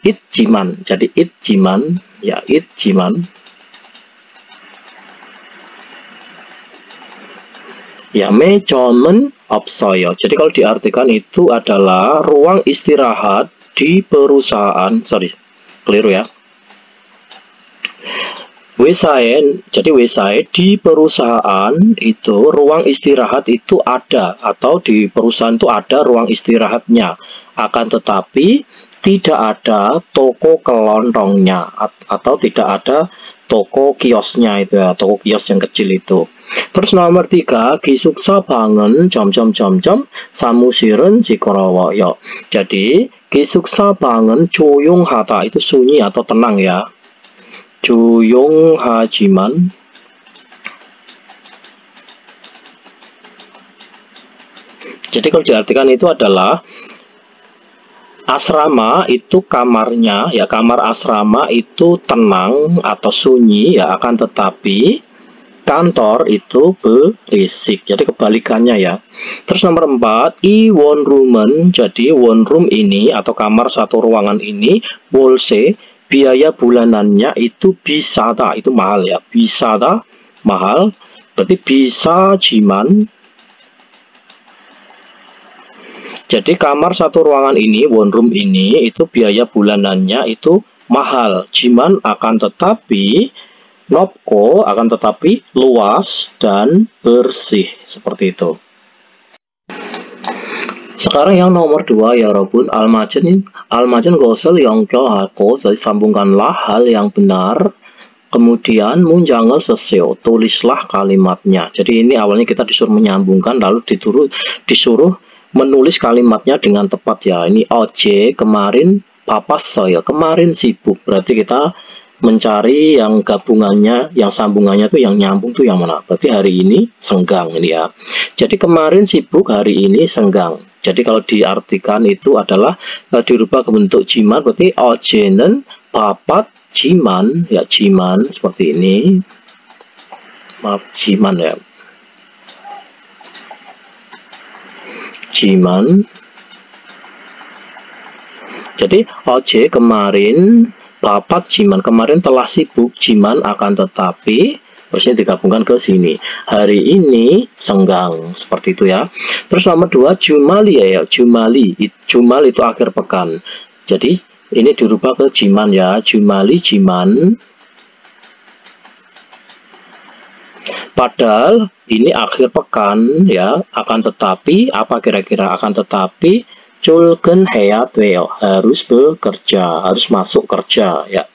있지만, jadi 있지만 ya, 있지만 ya, 매점은 없어요. Jadi kalau diartikan itu adalah ruang istirahat di perusahaan, keliru ya. Wesae, jadi wesae di perusahaan itu ruang istirahat itu ada, atau di perusahaan itu ada ruang istirahatnya, akan tetapi tidak ada toko kelontongnya atau tidak ada toko kiosnya itu ya, toko kios yang kecil itu. Terus nomor 3, 기숙사 방은 사무실은 시끄러워요. Jadi 기숙사 방은 조용하다 itu sunyi atau tenang ya. 조용하지만 jadi kalau diartikan itu adalah asrama itu kamarnya ya, kamar asrama itu tenang atau sunyi ya, akan tetapi kantor itu berisik, jadi kebalikannya ya. Terus nomor 4, 이 원룸은, jadi one room ini atau kamar satu ruangan ini, 월세 biaya bulanannya itu 비싸다, itu mahal ya, 비싸다 mahal, berarti 비싸지만, jadi kamar satu ruangan ini, one room ini, itu biaya bulanannya itu mahal, jiman akan tetapi, 높고 akan tetapi luas dan bersih, seperti itu. Sekarang yang nomor 2 ya 여러분, 알맞은 것을 연결하고, sambungkanlah hal yang benar, kemudian 문장을 쓰세요, tulislah kalimatnya. Jadi ini awalnya kita disuruh menyambungkan, lalu disuruh menulis kalimatnya dengan tepat ya. Ini 어제, kemarin 바빴어요, kemarin sibuk, berarti kita mencari yang gabungannya, yang sambungannya tuh yang nyambung tuh yang mana? Berarti hari ini senggang ini ya. Jadi kemarin sibuk, hari ini senggang. Jadi kalau diartikan itu adalah dirubah ke bentuk jiman, berarti 어제는 바빴지만 ya, jiman seperti ini. Maaf, jiman ya. Jiman. Jadi 어제 kemarin, bapat jiman kemarin telah sibuk, jiman akan tetapi, terusnya digabungkan ke sini, hari ini senggang, seperti itu ya. Terus nomor 2, jumali ya, jumali, jumal itu akhir pekan, jadi ini dirubah ke jiman ya, jumali jiman, padahal ini akhir pekan ya, akan tetapi apa kira-kira? Akan tetapi 출근해야 돼요, harus bekerja, harus masuk kerja ya.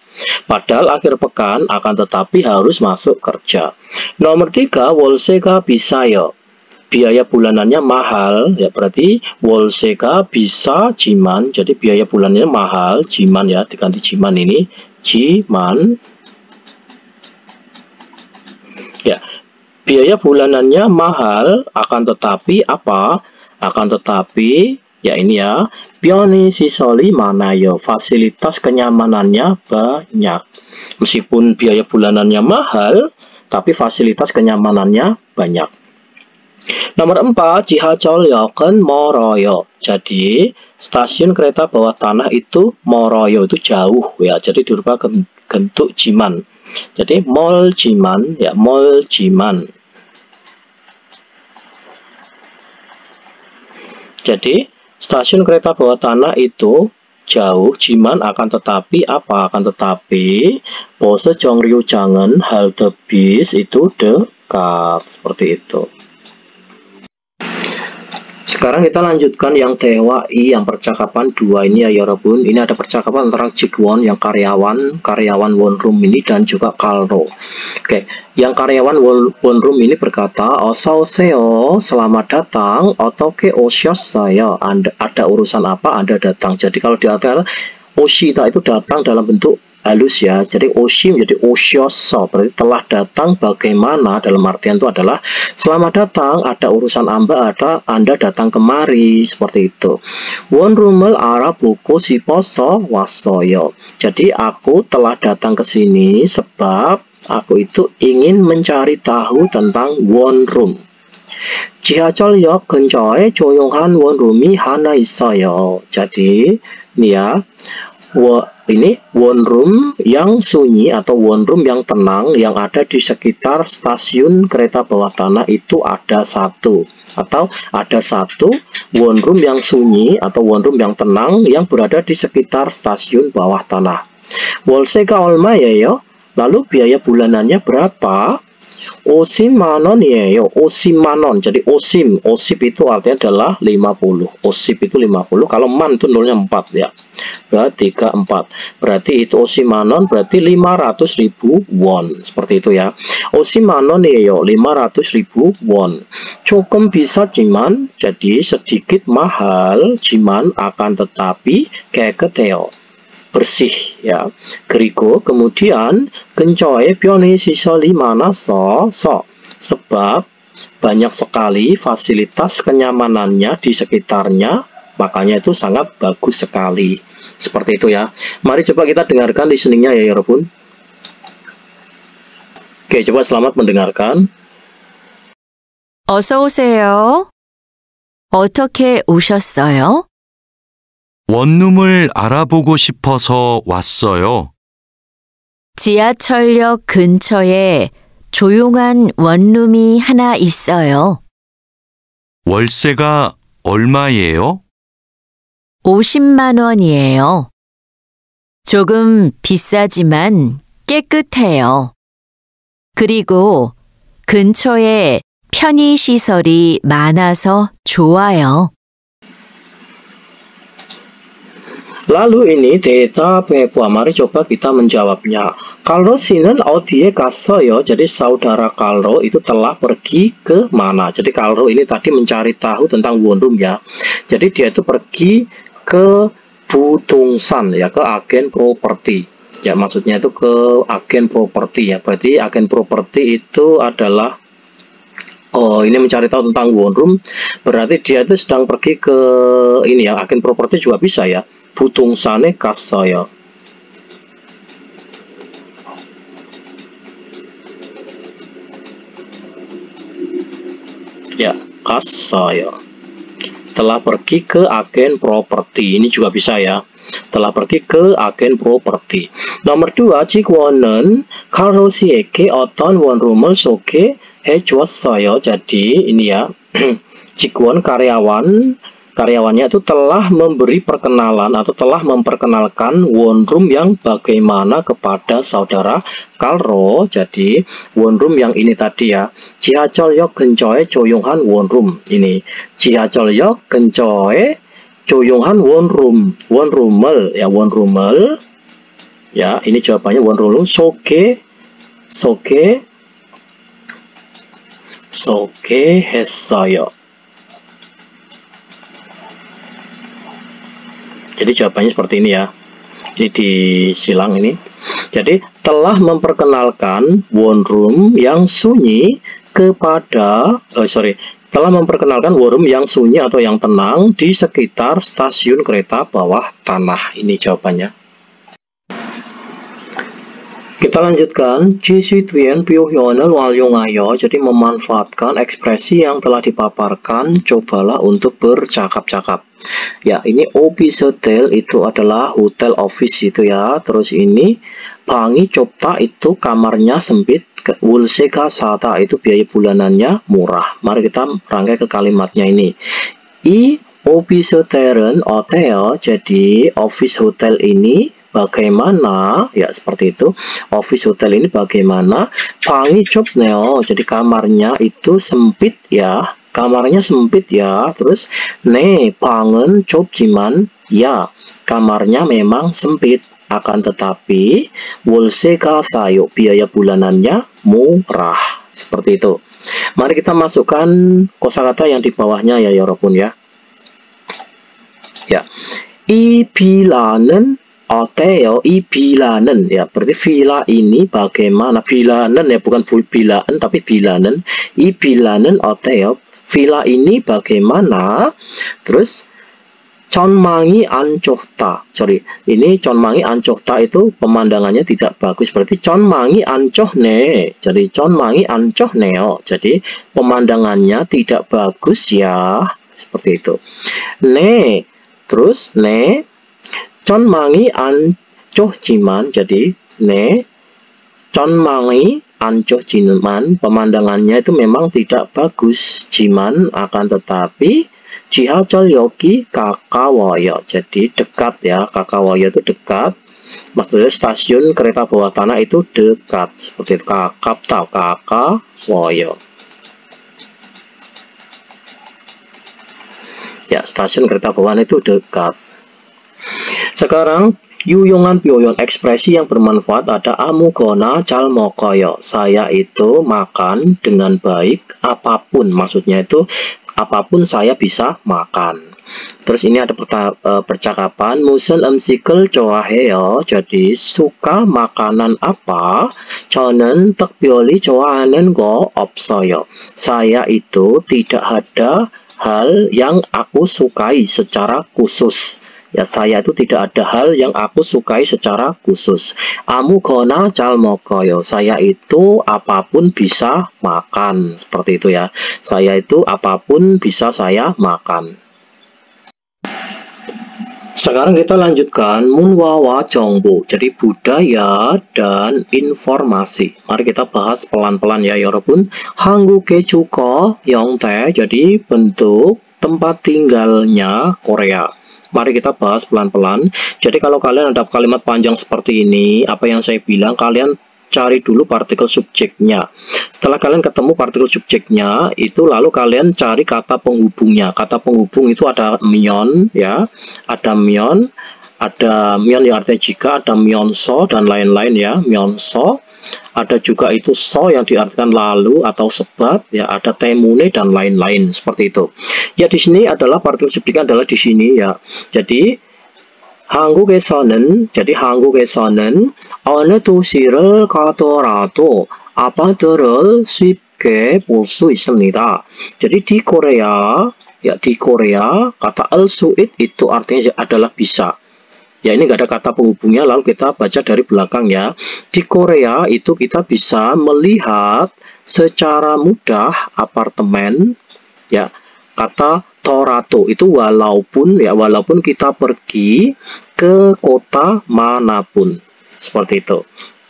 Padahal akhir pekan akan tetapi harus masuk kerja. Nomor 3, 월세가 비싸요. Biaya bulanannya mahal, ya berarti 월세가 비싸지만, jadi biaya bulanannya mahal, 지만 ya, diganti 지만 ini, 지만. Ya, biaya bulanannya mahal, akan tetapi apa? Akan tetapi ya ini ya, 편의시설이 많아요. Fasilitas kenyamanannya banyak. Meskipun biaya bulanannya mahal, tapi fasilitas kenyamanannya banyak. Nomor 4, 지하철역은 멀어요. Jadi, stasiun kereta bawah tanah itu 멀어요, itu jauh ya. Jadi dirubah ke bentuk jiman. Jadi 멀지만 ya, 멀지만. Jadi stasiun kereta bawah tanah itu jauh, jiman akan tetapi apa? Akan tetapi pose 정류장은 halte bis itu dekat, seperti itu. Sekarang kita lanjutkan yang 대화이 yang percakapan 2 ini ya 여러분. Ini ada percakapan antara 직원 yang karyawan 원룸 ini dan juga Kalro. Oke, yang karyawan 원룸 ini berkata, 어서 오세요, selamat datang, 어떻게 오셨어요? Ada urusan apa Anda datang? Jadi kalau di artikel 오시다 itu datang dalam bentuk halus ya. Jadi oshi menjadi 오셨어, berarti telah datang bagaimana, dalam artian itu adalah selamat datang, ada urusan Anda datang kemari, seperti itu. 원룸을 알아보고 싶어서 왔어요. Jadi aku telah datang ke sini sebab aku itu ingin mencari tahu tentang 원룸. 지하철역 근처에 조용한 원룸이 하나 있어요. Jadi ini ya, ini 원룸 yang sunyi atau 원룸 yang tenang yang ada di sekitar stasiun kereta bawah tanah itu ada satu, atau ada satu 원룸 yang sunyi atau 원룸 yang tenang yang berada di sekitar stasiun bawah tanah. 월세가 얼마예요? Lalu biaya bulanannya berapa? 50만 원이에요. 50만 원. Jadi osip itu artinya adalah 50. Osip itu 50. Kalau man itu nolnya 4 ya. Berarti 4. Berarti itu 50만 원 berarti 500.000 won. Seperti itu ya. 50만 원이에요. 500.000 won. 조금 비싸지만, jadi sedikit mahal, 지만 akan tetapi 깨끗해요. Bersih ya. 그리고 kemudian 근처에 편의시설이 많아서 sebab banyak sekali fasilitas kenyamanannya di sekitarnya, makanya itu sangat bagus sekali. Seperti itu ya. Mari coba kita dengarkan listeningnya ya 여러분. Oke, coba selamat mendengarkan. 어서 오세요. 어떻게 오셨어요? 원룸을 알아보고 싶어서 왔어요. 지하철역 근처에 조용한 원룸이 하나 있어요. 월세가 얼마예요? 50만 원이에요. 조금 비싸지만 깨끗해요. 그리고 근처에 편의시설이 많아서 좋아요. Lalu ini Teta Pepua, mari coba kita menjawabnya. Kalro 씨는 어디에 갔어요? Jadi saudara Kalro itu telah pergi ke mana? Jadi Kalro ini tadi mencari tahu tentang 원룸 ya. Jadi dia itu pergi ke 부동산 ya, ke agen properti. Ya, maksudnya itu ke agen properti ya. Berarti agen properti itu adalah ini mencari tahu tentang 원룸. Berarti dia itu sedang pergi ke ini ya, agen properti juga bisa ya. 부동산에 갔어요. Ya, 갔어요. Telah pergi ke agen properti. Ini juga bisa ya. Telah pergi ke agen properti. Nomor 2, 직원은 칼로 씨에게 어떤 원룸을 소개해 주었어요. Jadi ini ya, 직원 karyawannya itu telah memberi perkenalan atau telah memperkenalkan 원룸 yang bagaimana kepada saudara Kalro. Jadi 원룸 yang ini tadi ya, 지하철역 근처에 조용한 원룸. Ini 지하철역 근처에 조용한 원룸, 원룸을 ya, 원룸을 Ya, ini jawabannya 원룸 소개했어요. Jadi jawabannya seperti ini ya. Ini disilang ini. Jadi telah memperkenalkan 원룸 yang sunyi kepada telah memperkenalkan 원룸 yang sunyi atau yang tenang di sekitar stasiun kereta bawah tanah. Ini jawabannya. Kita lanjutkan 지시된 표현을 활용하여. Jadi memanfaatkan ekspresi yang telah dipaparkan, cobalah untuk bercakap-cakap. Ya, ini office hotel itu adalah hotel office itu ya. Terus ini 방이 좁다 itu kamarnya sempit. 월세가 싸다 itu biaya bulanannya murah. Mari kita rangkai ke kalimatnya ini. 이 office hotel은 어때요? Jadi office hotel ini bagaimana? Ya, seperti itu. Office hotel ini bagaimana? 방이 좁네요. Jadi kamarnya itu sempit ya. Kamarnya sempit ya. Terus 네 방은 좁지만 ya, kamarnya memang sempit. Akan tetapi 월세가 싸요. Biaya bulanannya murah. Seperti itu. Mari kita masukkan kosakata yang di bawahnya ya, 여러분 ya. Ya. 이 빌라는 어때요? 이 빌라는 ya, berarti villa ini bagaimana? Villa는 ya, bukan villaan tapi villa는. 이 빌라는 어때요? Villa ini bagaimana? Terus 전망이 안 좋다. Ini 전망이 안 좋다 itu pemandangannya tidak bagus. Berarti 전망이 안 좋네. Jadi 전망이 안 좋네요. Jadi pemandangannya tidak bagus ya. Seperti itu. 네. Terus 네. 전망이 안 좋지만, jadi 네, 전망이 안 좋지만 pemandangannya itu memang tidak bagus, 지만 akan tetapi 지하철역이 가까워요. Jadi dekat ya, 가까워요 itu dekat. Maksudnya stasiun kereta bawah tanah itu dekat. Seperti itu, 가까워요. Ya, stasiun kereta bawah itu dekat. Sekarang 유용한 표현 ekspresi yang bermanfaat ada 아무거나 잘 먹어요. Saya itu makan dengan baik apapun. Maksudnya itu apapun saya bisa makan. Terus ini ada percakapan 무슨 음식을 좋아해요. Jadi suka makanan apa? 저는 특별히 좋아하는 거 없어요. Saya itu tidak ada hal yang aku sukai secara khusus. Ya, saya itu tidak ada hal yang aku sukai secara khusus. 아무거나 잘 먹어요. Saya itu apapun bisa makan. Seperti itu ya. Saya itu apapun bisa saya makan. Sekarang kita lanjutkan 문화와 정보. Jadi budaya dan informasi. Mari kita bahas pelan-pelan ya, 여러분. 한국의 주거 형태. Jadi bentuk tempat tinggalnya Korea. Mari kita bahas pelan-pelan. Jadi kalau kalian ada kalimat panjang seperti ini, apa yang saya bilang, kalian cari dulu partikel subjeknya. Setelah kalian ketemu partikel subjeknya, itu lalu kalian cari kata penghubungnya. Kata penghubung itu ada myon ya, ada myon yang artinya jika, ada myonso dan lain-lain ya, myonso. Ada juga itu so yang diartikan lalu atau sebab ya, ada temune dan lain-lain seperti itu. Ya, di sini adalah partikel subjeknya adalah di sini ya. Jadi 한국에서는 어느 도시를 가더라도 아파트를 쉽게 볼 수 있습니다. Jadi di Korea ya, di Korea kata al-su'id itu artinya adalah bisa. Ya, ini nggak ada kata penghubungnya, lalu kita baca dari belakang ya. Di Korea itu kita bisa melihat secara mudah apartemen ya. Kata torato itu walaupun kita pergi ke kota manapun. Seperti itu.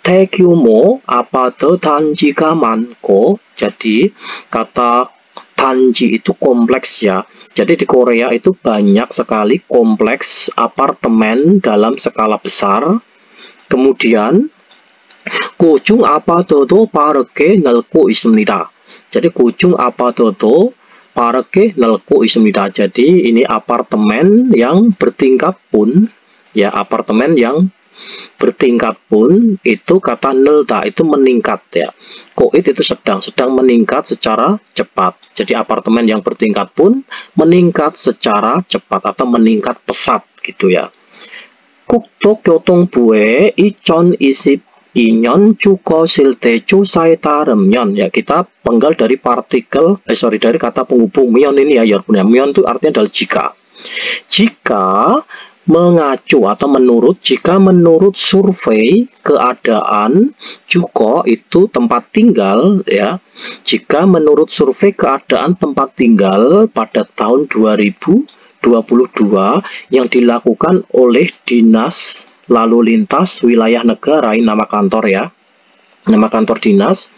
대규모 아파트 단지가 많고. Jadi kata 단지 itu kompleks ya. Jadi di Korea itu banyak sekali kompleks apartemen dalam skala besar. Kemudian 고층 아파트도 빠르게 넓고 있습니다. Jadi 고층 아파트도 빠르게 넓고 있습니다. Jadi ini apartemen yang bertingkat pun ya, apartemen yang bertingkat pun itu kata nelda itu meningkat ya. Koit itu sedang meningkat secara cepat. Jadi apartemen yang bertingkat pun meningkat secara cepat atau meningkat pesat gitu ya. 국토교통부의 2022년 주거 실태 조사에 따르면 ya, kita penggal dari partikel dari kata penghubung 면 ini ya, 여러분 ya. 면 itu artinya adalah jika mengacu atau jika menurut survei keadaan juko itu tempat tinggal ya, jika menurut survei keadaan tempat tinggal pada tahun 2022 yang dilakukan oleh Dinas Lalu Lintas Wilayah Negara, ini nama kantor ya, nama kantor dinas.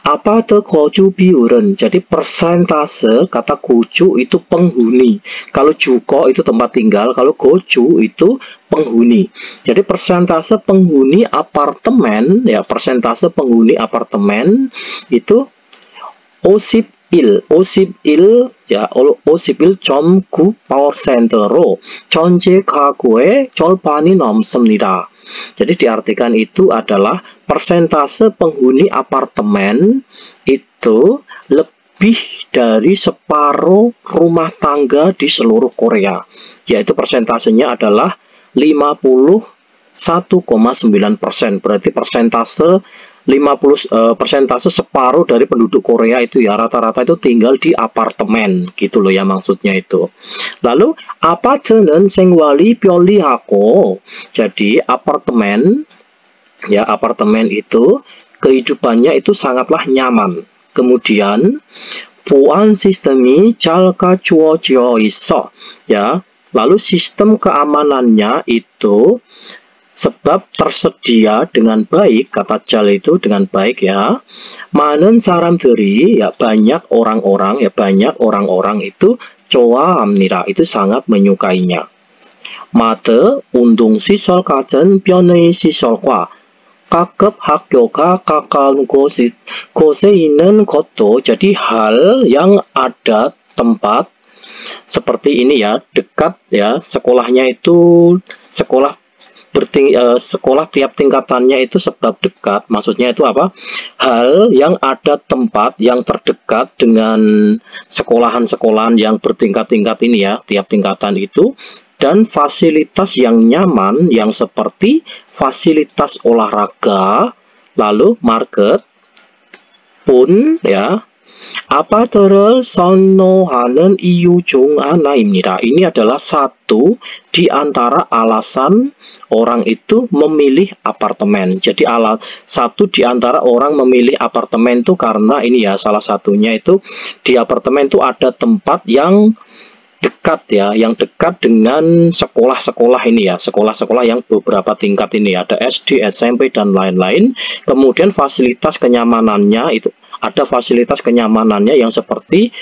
Apa tuh goju biuren? Jadi persentase kata goju itu penghuni. Kalau juko itu tempat tinggal, kalau goju itu penghuni. Jadi persentase penghuni apartemen ya, persentase penghuni apartemen itu .9%로 전체 가구의 절반이 넘습니다. Jadi diartikan itu adalah persentase penghuni apartemen itu lebih dari separuh rumah tangga di seluruh Korea, yaitu persentasenya adalah 51,9%. Berarti persentase separuh dari penduduk Korea itu ya, rata-rata itu tinggal di apartemen gitu loh ya, maksudnya itu. Lalu 아파트는 생활이 편리하고, jadi apartemen ya, apartemen itu kehidupannya itu sangatlah nyaman. Kemudian 보안 시스템이 잘 갖추어져 있어 ya, lalu sistem keamanannya itu sebab tersedia dengan baik, kata jal itu dengan baik ya. 많은 사람들이 ya, banyak orang-orang ya, banyak orang-orang itu 좋아합니다, itu sangat menyukainya. 마트, 운동시설 같은 편의 시설과 각급 학교가 가까운 곳에 있는 것도, jadi hal yang ada tempat seperti ini ya, dekat ya, sekolahnya itu sekolah tiap tingkatannya itu sebab dekat, maksudnya itu apa? Hal yang ada tempat yang terdekat dengan sekolahan-sekolahan yang bertingkat-tingkat ini ya, tiap tingkatan itu, dan fasilitas yang nyaman yang seperti fasilitas olahraga, lalu market pun ya. 아파트를 선호하는 이유 중 하나입니다. Ini adalah satu di antara alasan orang itu memilih apartemen. Jadi satu di antara orang memilih apartemen itu karena ini ya, salah satunya itu di apartemen itu ada tempat yang dekat ya, yang dekat dengan sekolah-sekolah ini ya, sekolah-sekolah yang beberapa tingkat ini, ada SD, SMP dan lain-lain. Kemudian fasilitas kenyamanannya itu ada fasilitas kenyamanannya yang seperti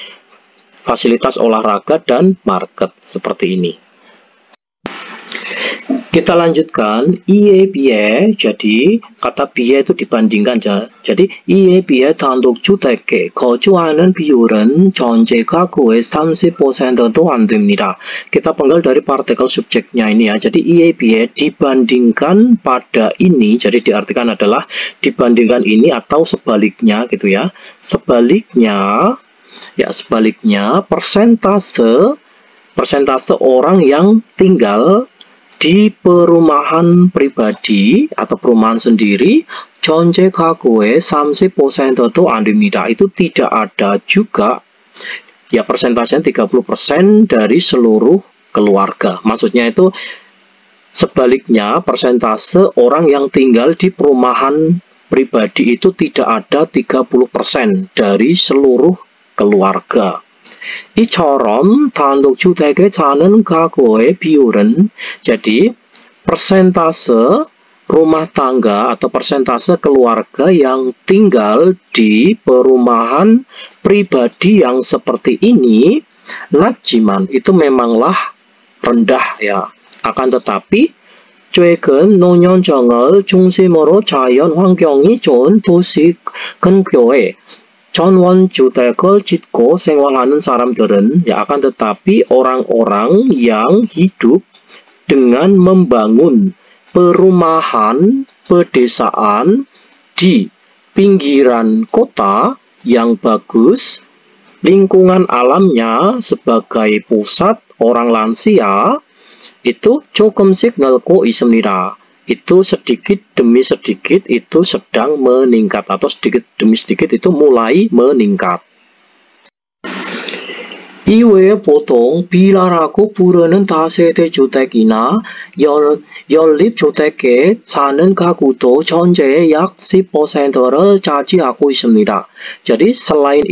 fasilitas olahraga dan market seperti ini. Kita lanjutkan i에 비해, jadi kata 비해 itu dibandingkan ya. Jadi 이에 비해 단독주택에 거주하는 비율은 전체 가구의 30%도 안 됩니다. Kita penggal dari partikel subjeknya ini ya. Jadi i에 비해 dibandingkan pada ini, jadi diartikan adalah dibandingkan ini atau sebaliknya gitu ya. Sebaliknya persentase orang yang tinggal di perumahan pribadi atau perumahan sendiri, 전체 가구의 30%도 안 됩니다. Itu tidak ada juga ya, persentasenya 30% dari seluruh keluarga. Maksudnya itu sebaliknya, persentase orang yang tinggal di perumahan pribadi itu tidak ada 30% dari seluruh keluarga. 이처럼 단독주택에 사는 가구의 비율은, jadi persentase rumah tangga atau persentase keluarga yang tinggal di perumahan pribadi yang seperti ini, 낮지만 itu memanglah rendah ya. Akan tetapi 최근 노년층을 중심으로 자연 환경이 좋은 도시 근교에 전원주택을 짓고 생활하는 사람들은 ya, akan tetapi orang-orang yang hidup dengan membangun perumahan pedesaan di pinggiran kota yang bagus, lingkungan alamnya sebagai pusat orang lansia, itu 조금씩 늘고 있습니다. Itu sedikit demi sedikit itu sedang meningkat, atau sedikit demi sedikit itu mulai meningkat. 이외에 보통 빌라라고 부르는 다세대 주택이나 연립주택에 사는 가구도 전체의 약 10%를 차지하고 있습니다. Jadi selain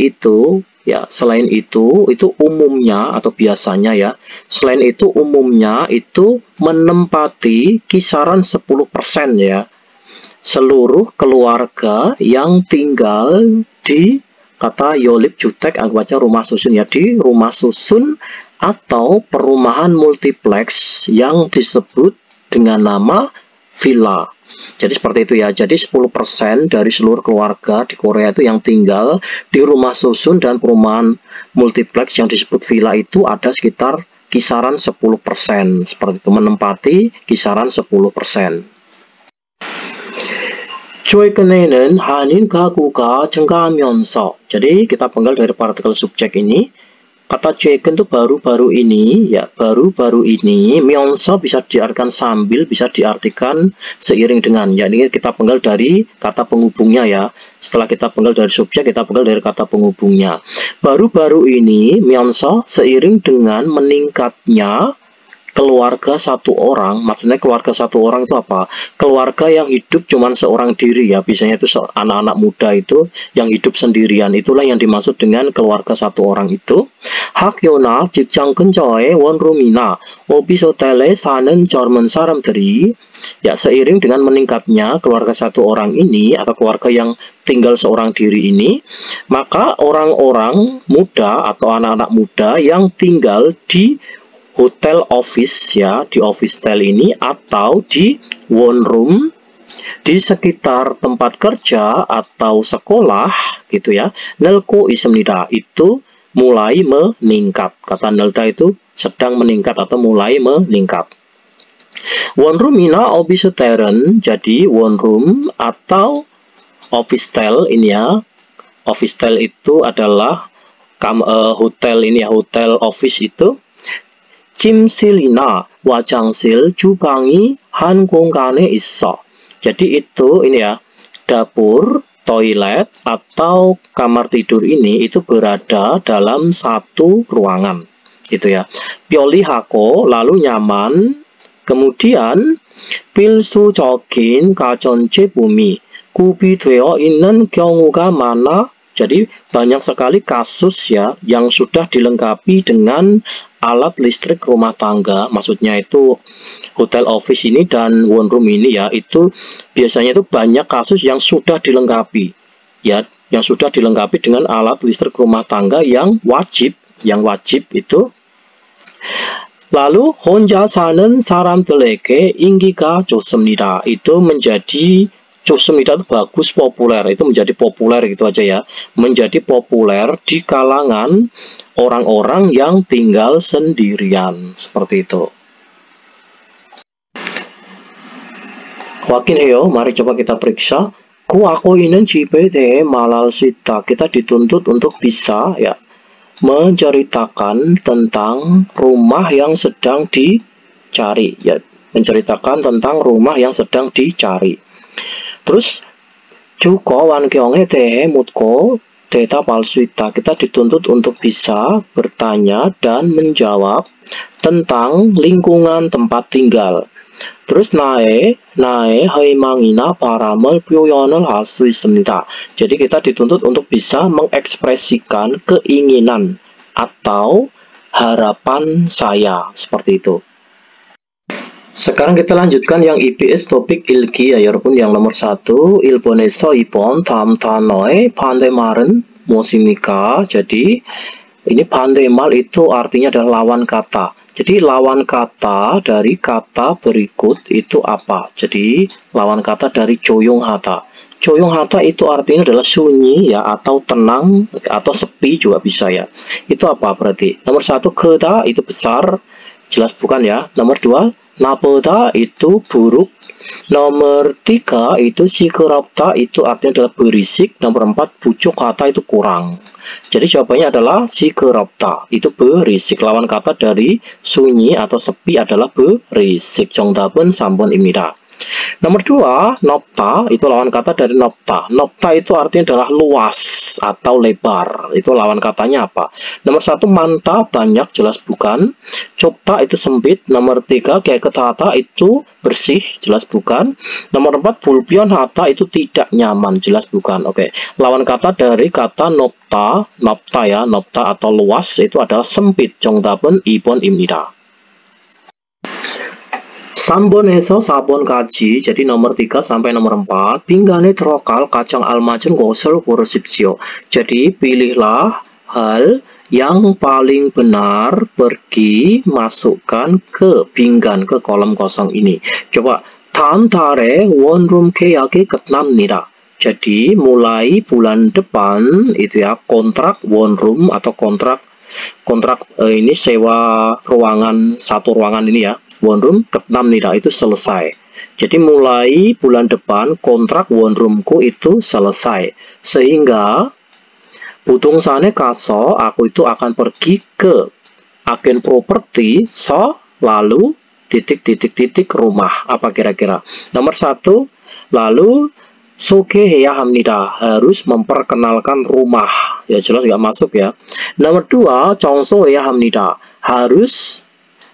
itu umumnya atau biasanya ya, selain itu umumnya itu menempati kisaran 10% ya, seluruh keluarga yang tinggal di kata Yolip Jutek, aku baca rumah susun ya, di rumah susun atau perumahan multiplex yang disebut dengan nama villa. Jadi seperti itu ya. Jadi 10% dari seluruh keluarga di Korea itu yang tinggal di rumah susun dan perumahan multiplex yang disebut villa itu ada sekitar kisaran 10%. Seperti itu, menempati kisaran 10%. 최근에는 한인 가구가 증가하면서, jadi kita penggal dari partikel subjek ini, kata 최근 itu baru-baru ini ya, baru-baru ini, 면서 bisa diartikan sambil, bisa diartikan seiring dengan, jadi kita penggal dari kata penghubungnya ya. Setelah kita penggal dari subjek, kita penggal dari kata penghubungnya. Baru-baru ini, 면서 seiring dengan meningkatnya keluarga satu orang. Maksudnya keluarga satu orang itu apa? Keluarga yang hidup cuma seorang diri ya, biasanya itu anak-anak muda itu yang hidup sendirian, itulah yang dimaksud dengan keluarga satu orang itu. 학교나 직장 근처의 원룸이나 오피스 호텔에 사는 젊은 사람들이, ya seiring dengan meningkatnya keluarga satu orang ini atau keluarga yang tinggal seorang diri ini, maka orang-orang muda atau anak-anak muda yang tinggal di hotel office ya, di office tel ini atau di one room di sekitar tempat kerja atau sekolah gitu ya, 늘고 있습니다. Itu mulai meningkat. Kata 늘다 itu sedang meningkat atau mulai meningkat. One room이나 office 텔은, jadi one room atau office tel ini ya, office tel itu adalah hotel ini ya, hotel office itu. 침실이나 화장실, 주방이 한 공간에 있어. Jadi itu ini ya, dapur, toilet atau kamar tidur ini itu berada dalam satu ruangan gitu ya. 편리하고 lalu nyaman, kemudian 필수적인 가전제품이 구비되어 있는 경우가 많아. Jadi banyak sekali kasus ya yang sudah dilengkapi dengan alat listrik rumah tangga. Maksudnya itu hotel office ini dan one room ini ya, itu biasanya itu banyak kasus yang sudah dilengkapi ya, yang sudah dilengkapi dengan alat listrik rumah tangga yang wajib itu. Lalu 혼자 사는 사람들에게 인기가 좋습니다. Itu menjadi 좋습니다 itu bagus, populer, itu menjadi populer gitu aja ya, menjadi populer di kalangan orang-orang yang tinggal sendirian, seperti itu. 확인해요. Mari coba kita periksa. Aku ini 집에 대해 말할 수 있다. Kita dituntut untuk bisa ya menceritakan tentang rumah yang sedang dicari ya, menceritakan tentang rumah yang sedang dicari. Terus juga 환경에 대해 묻고 대답할 수 있다. Kita dituntut untuk bisa bertanya dan menjawab tentang lingkungan tempat tinggal. Terus 나의 희망이나 바람을 표현을 할 수 있습니다. Jadi kita dituntut untuk bisa mengekspresikan keinginan atau harapan saya, seperti itu. Sekarang kita lanjutkan yang EBS topik ilki ya 여러분. Yang nomor 1, 일본에서 2번 다음 단어의 반대말은 무엇입니까? Jadi ini 반대말 itu artinya adalah lawan kata. Jadi lawan kata dari kata berikut itu apa? Jadi lawan kata dari 조용하다. 조용하다 itu artinya adalah sunyi ya, atau tenang atau sepi juga bisa ya. Itu apa berarti? Nomor 1, 크다 itu besar, jelas bukan ya. Nomor 2, naboda itu buruk. Nomor 3 itu sikerapta itu artinya adalah berisik. Nomor 4 bucuk kata itu kurang. Jadi jawabannya adalah sikerapta itu berisik. Lawan kata dari sunyi atau sepi adalah berisik. 정답은 3번입니다. Nomor 2, nopta itu lawan kata dari nopta. Nopta itu artinya adalah luas atau lebar. Itu lawan katanya apa? Nomor 1, manta banyak, jelas bukan. Copta itu sempit. Nomor 3, 깨끗하다 itu bersih, jelas bukan. Nomor 4, 불편 하다 itu tidak nyaman, jelas bukan. Oke, lawan kata dari kata nopta, nopta ya, nopta atau luas itu adalah sempit. 정답은 2번입니다. 3번에서 4번까지, jadi nomor 3 sampai nomor 4, 빙간에 들어갈 가장 알맞은 것을 고르십시오. Jadi pilihlah hal yang paling benar, pergi masukkan ke 빙간, ke kolom kosong ini. Coba, 다음 달에 원룸 계약이 끝납니다. Jadi mulai bulan depan itu ya, kontrak one-room atau kontrak ini sewa ruangan, satu ruangan ini ya, one-room 끝납니다 itu selesai. Jadi mulai bulan depan kontrak one-roomku itu selesai. Sehingga 부동산에 가서 aku itu akan pergi ke agen properti, lalu titik rumah. Apa kira-kira? Nomor 1, lalu 소개해야 합니다. Harus memperkenalkan rumah. Ya jelas nggak masuk ya. Nomor 2, 청소해야 합니다. Harus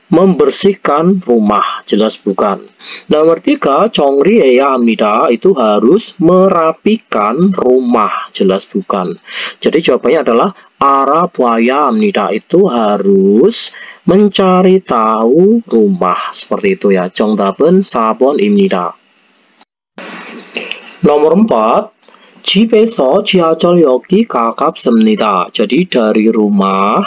membersihkan rumah. Jelas bukan. Nomor 3, 정리해야 합니다. Itu harus merapikan rumah. Jelas bukan. Jadi jawabannya adalah 알아봐야 합니다. Itu harus mencari tahu rumah. Seperti itu ya. 정답은 4번입니다. Nomor 4, 집에서 지하철역이 가깝습니다. Jadi dari rumah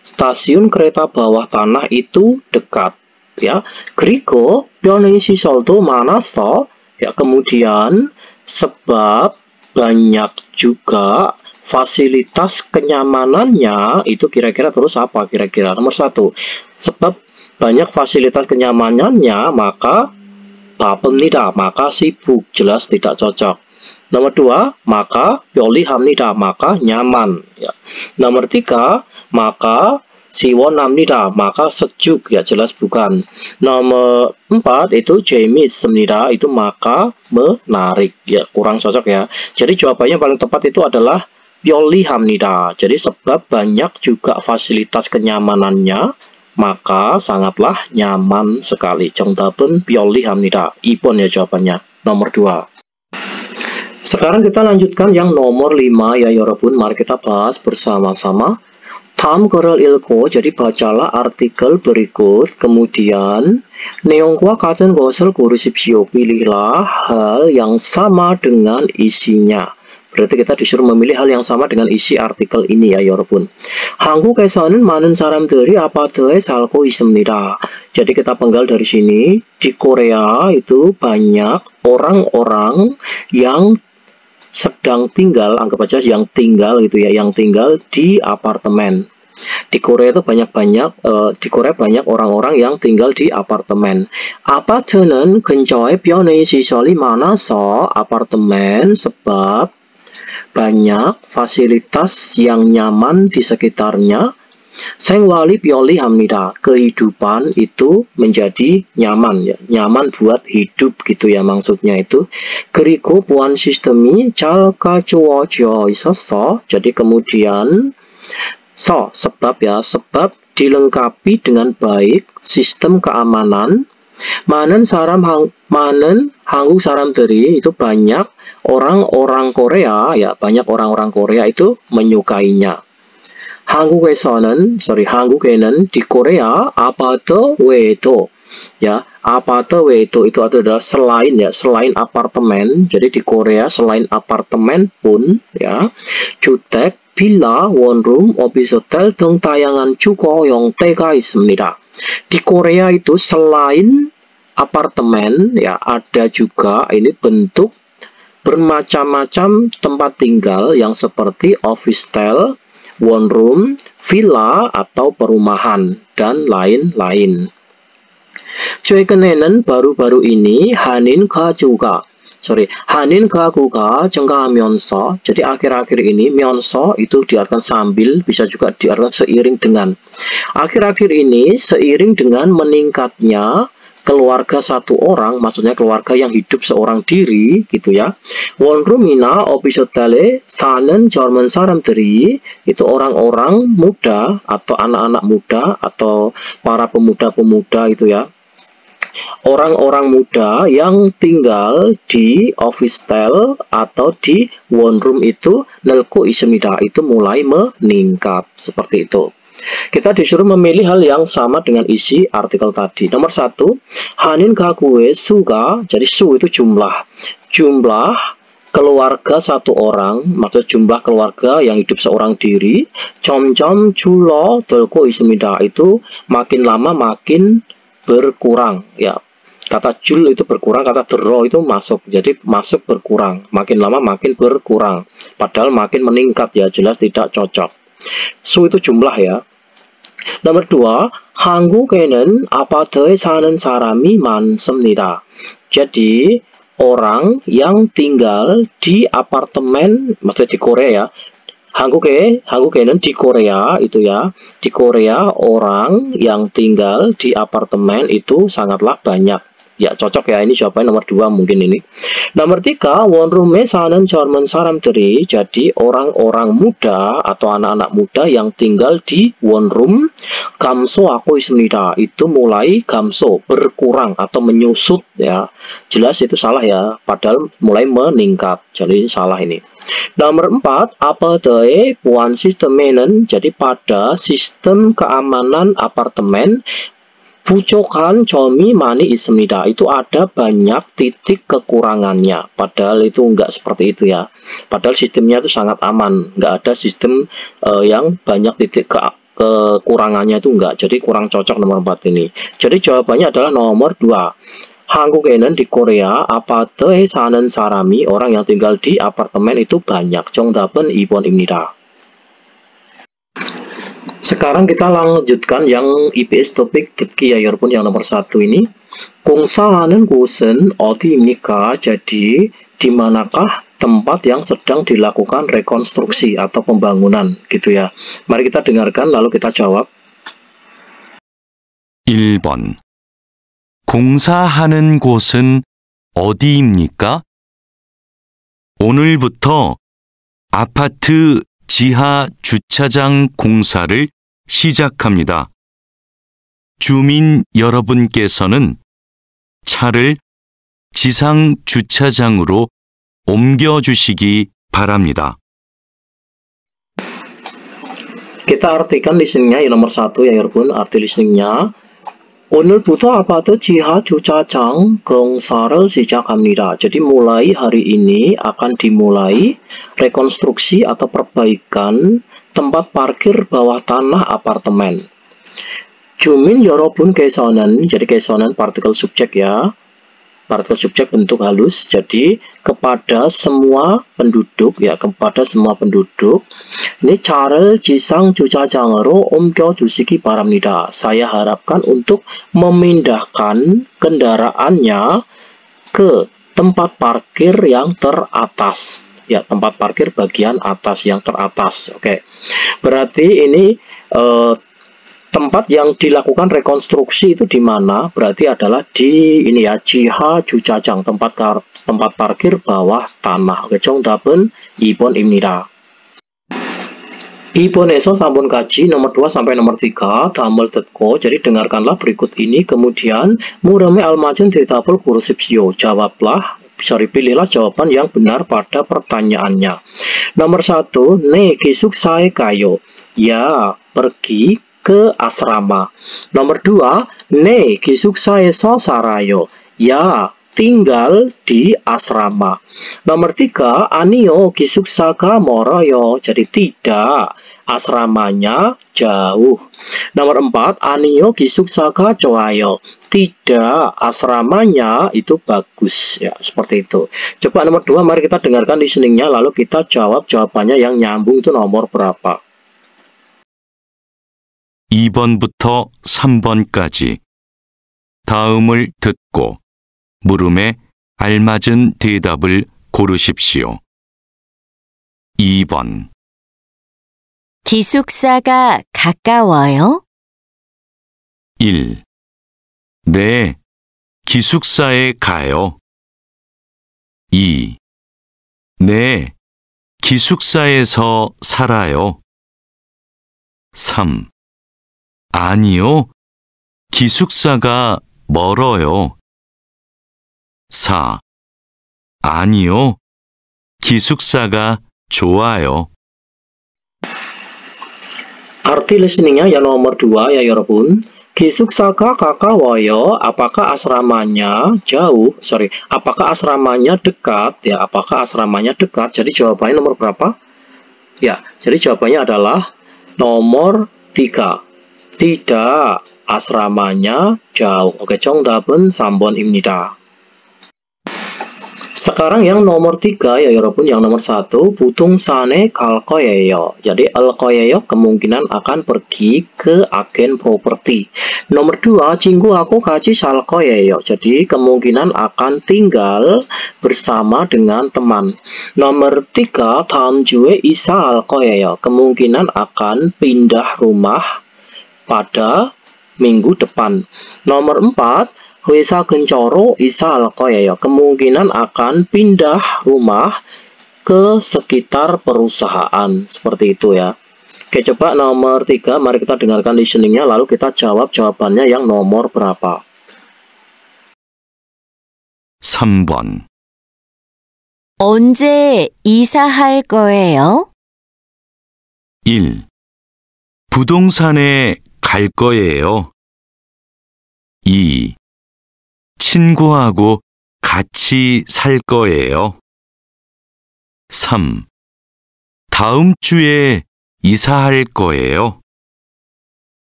stasiun kereta bawah tanah itu dekat ya. 그리고 편의시설도 많아서 ya, kemudian sebab banyak juga fasilitas kenyamanannya itu kira-kira terus apa kira-kira? Nomor 1, sebab banyak fasilitas kenyamanannya maka 바쁩니다. maka sibuk, jelas tidak cocok. Nomor 2, maka 편리합니다. maka nyaman ya. Nomor 3, maka 시원합니다. maka sejuk ya, jelas bukan. Nomor 4 itu 재미있습니다. itu maka menarik ya, kurang cocok ya. Jadi jawabannya paling tepat itu adalah 편리합니다. Jadi sebab banyak juga fasilitas kenyamanannya maka sangatlah nyaman sekali. 정답은 편리합니다. 2번 ya jawabannya. Nomor 2. Sekarang kita lanjutkan yang nomor 5 ya 여러분. Mari kita bahas bersama-sama. 다음 글을 읽고, jadi bacalah artikel berikut. Kemudian 내용과 같은 것을 고르십시오. Pilihlah hal yang sama dengan isinya. Berarti kita disuruh memilih hal yang sama dengan isi artikel ini ya 여러분. 한국에서는 많은 사람들이 아파트에 살고 있습니다. Jadi kita penggal dari sini. Di Korea itu banyak orang-orang yang sedang tinggal, anggap aja yang tinggal gitu ya, yang tinggal di apartemen. Di Korea itu di Korea banyak orang-orang yang tinggal di apartemen. 아파트는 근처에 편의시설이 많아서 apartemen sebab banyak fasilitas yang nyaman di sekitarnya. 생활이 편리합니다. Kehidupan itu menjadi nyaman ya, nyaman buat hidup gitu ya maksudnya itu. 그리고 보안 시스템이 잘 갖추어져 있어서. Jadi kemudian sebab ya, sebab dilengkapi dengan baik sistem keamanan. 많은 한국 사람들이 itu banyak orang-orang Korea ya, banyak orang-orang Korea itu menyukainya. 한국에는 di Korea 아파트 외에도 ya, 아파트 외에도 itu adalah selain ya, selain apartemen. Jadi di Korea selain apartemen pun ya, 주택, 빌라, 원룸, 오피스텔 등 다양한 주거 형태가 있습니다. Di Korea itu selain apartemen ya, ada juga ini bentuk bermacam-macam tempat tinggal yang seperti office-tel, one room, villa atau perumahan dan lain-lain. 최근에는 baru-baru ini 한인 가구가 증가하면서, jadi akhir-akhir ini, 면서 itu diartikan sambil, bisa juga diartikan seiring dengan. Akhir-akhir ini seiring dengan meningkatnya keluarga satu orang, maksudnya keluarga yang hidup seorang diri, gitu ya. 원룸이나 오피스텔에 사는 젊은 사람들이, itu orang-orang muda atau anak-anak muda atau para pemuda-pemuda itu ya. Orang-orang muda yang tinggal di office-tel atau di one-room itu 늙고 있습니다. Itu mulai meningkat. Seperti itu. Kita disuruh memilih hal yang sama dengan isi artikel tadi. Nomor 1, 한인 가구의 수가, jadi su itu jumlah. Jumlah keluarga satu orang, maksud jumlah keluarga yang hidup seorang diri, 점점 줄어들고 있습니다. Itu makin lama makin berkurang ya. Kata jul itu berkurang, kata dero itu masuk, jadi masuk berkurang, makin lama makin berkurang, padahal makin meningkat ya, jelas tidak cocok. Su itu jumlah ya. Nomor 2, 한국에는 아파트에 사는 사람이 많습니다. Jadi orang yang tinggal di apartemen, maksudnya di Korea ya. 한국에는 di Korea itu ya. Di Korea orang yang tinggal di apartemen itu sangatlah banyak. Ya cocok ya, ini jawaban nomor 2 mungkin ini. Nomor 3, 원룸에 사는 젊은 사람들이, jadi orang-orang muda atau anak-anak muda yang tinggal di one room, 감소하고 있습니다. Itu mulai 감소, berkurang atau menyusut ya. Jelas itu salah ya, padahal mulai meningkat. Jadi salah ini. Nomor 4, 아파트의 보안 시스템에는, jadi pada sistem keamanan apartemen, 부족한 점이 많이 있습니다. Itu ada banyak titik kekurangannya. Padahal itu enggak seperti itu ya. Padahal sistemnya itu sangat aman. Enggak ada sistem yang banyak titik kekurangannya itu enggak. Jadi kurang cocok nomor 4 ini. Jadi jawabannya adalah nomor 2. 한국에는 di Korea 아파트에 사는 사람이, orang yang tinggal di apartemen itu banyak. 정답은 2번입니다. Sekarang kita lanjutkan yang IPS topik 듣기 ya 여러분, yang nomor 1 ini. 공사하는 곳은 어디입니까? Jadi di manakah tempat yang sedang dilakukan rekonstruksi atau pembangunan gitu ya. Mari kita dengarkan lalu kita jawab. 1번. 공사하는 곳은 어디입니까? 오늘부터 아파트 지하 주차장 공사를 시작합니다. 주민 여러분께서는 차를 지상 주차장으로 옮겨주시기 바랍니다. Kita artikan listeningnya yang nomor 1 ya 여러분. Arti listeningnya, 오늘부터 아파트 지하 주차장 공사를 시작합니다. Jadi mulai hari ini akan dimulai rekonstruksi atau perbaikan tempat parkir bawah tanah apartemen. 주민 여러분께서는, jadi kesonan partikel subjek ya. Partikel subjek bentuk halus, jadi kepada semua penduduk ya, kepada semua penduduk. Ini 차를 지상 주차장으로 옮겨주시기 바랍니다. Saya harapkan untuk memindahkan kendaraannya ke tempat parkir yang teratas. Ya, tempat parkir bagian atas yang teratas. Oke. Berarti ini tempat yang dilakukan rekonstruksi itu di mana? Berarti adalah di ini ya, 지하 주차장, tempat parkir bawah tanah. 정답은 2번입니다. 2번에서 3번 kaji nomor 2 sampai nomor 3 다음을 듣고, jadi dengarkanlah berikut ini, kemudian 물음에 알맞은 대답을 고르십시오. Jawablah, pilihlah jawaban yang benar pada pertanyaannya. Nomor 1, 네, 기숙사에 가요. Ya, pergi ke asrama. Nomor 2, 네, 기숙사에서 살아요. Ya, tinggal di asrama. Nomor 3, 아니요, 기숙사가 멀어요. Jadi tidak, asramanya jauh. Nomor 4, 아니요, 기숙사가 좋아요. Tidak, asramanya itu bagus. Ya, seperti itu. Coba nomor 2, mari kita dengarkan listeningnya, lalu kita jawab jawabannya yang nyambung itu nomor berapa. 2번부터 3번까지 다음을 듣고 물음에 알맞은 대답을 고르십시오. 2번. 기숙사가 가까워요? 1. 네, 기숙사에 가요. 2. 네, 기숙사에서 살아요. 3. 아니요, 기숙사가 멀어요. 4. 아니요, 기숙사가 좋아요. Arti listeningnya yang nomor 2 ya 여러분. Gizuksaka kakawoyo, apakah asramanya jauh? Apakah asramanya dekat? Ya, apakah asramanya dekat? Jadi jawabannya nomor berapa? Ya, jadi jawabannya adalah nomor 3. Tidak, asramanya jauh. Oke, 정답은 3번입니다. Sekarang yang nomor 3 ya 여러분, yang nomor 1 부동산에 갈 거예요. Jadi al 거예요 kemungkinan akan pergi ke agen properti. Nomor 2 친구하고 같이 살 거예요. Jadi kemungkinan akan tinggal bersama dengan teman. Nomor 3 다음 주에 이사할 거예요. Kemungkinan akan pindah rumah pada minggu depan. Nomor 4 회사 근처로 이사할 거예요. Kemungkinan akan pindah rumah ke sekitar perusahaan. Seperti itu ya. Oke, coba nomor 3. Mari kita dengarkan listeningnya, lalu kita jawab jawabannya yang nomor berapa. 3번. 언제 이사할 거예요? 1. 부동산에 갈 거예요. 2. 친구하고 같이 살 거예요. 3. 다음 주에 이사할 거예요.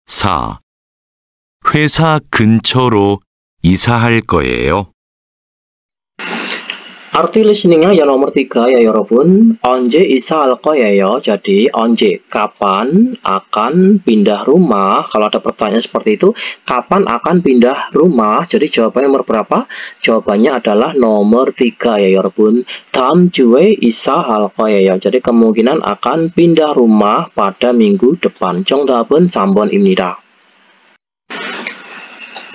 4. 회사 근처로 이사할 거예요. Arti listeningnya yang nomor 3 ya 여러분. 언제 이사할 거예요. Jadi 언제, kapan akan pindah rumah. Kalau ada pertanyaan seperti itu, kapan akan pindah rumah. Jadi jawabannya nomor berapa? Jawabannya adalah nomor 3 ya 여러분. 다음 주에 이사할 거예요. Jadi kemungkinan akan pindah rumah pada minggu depan. 정답은 3번입니다.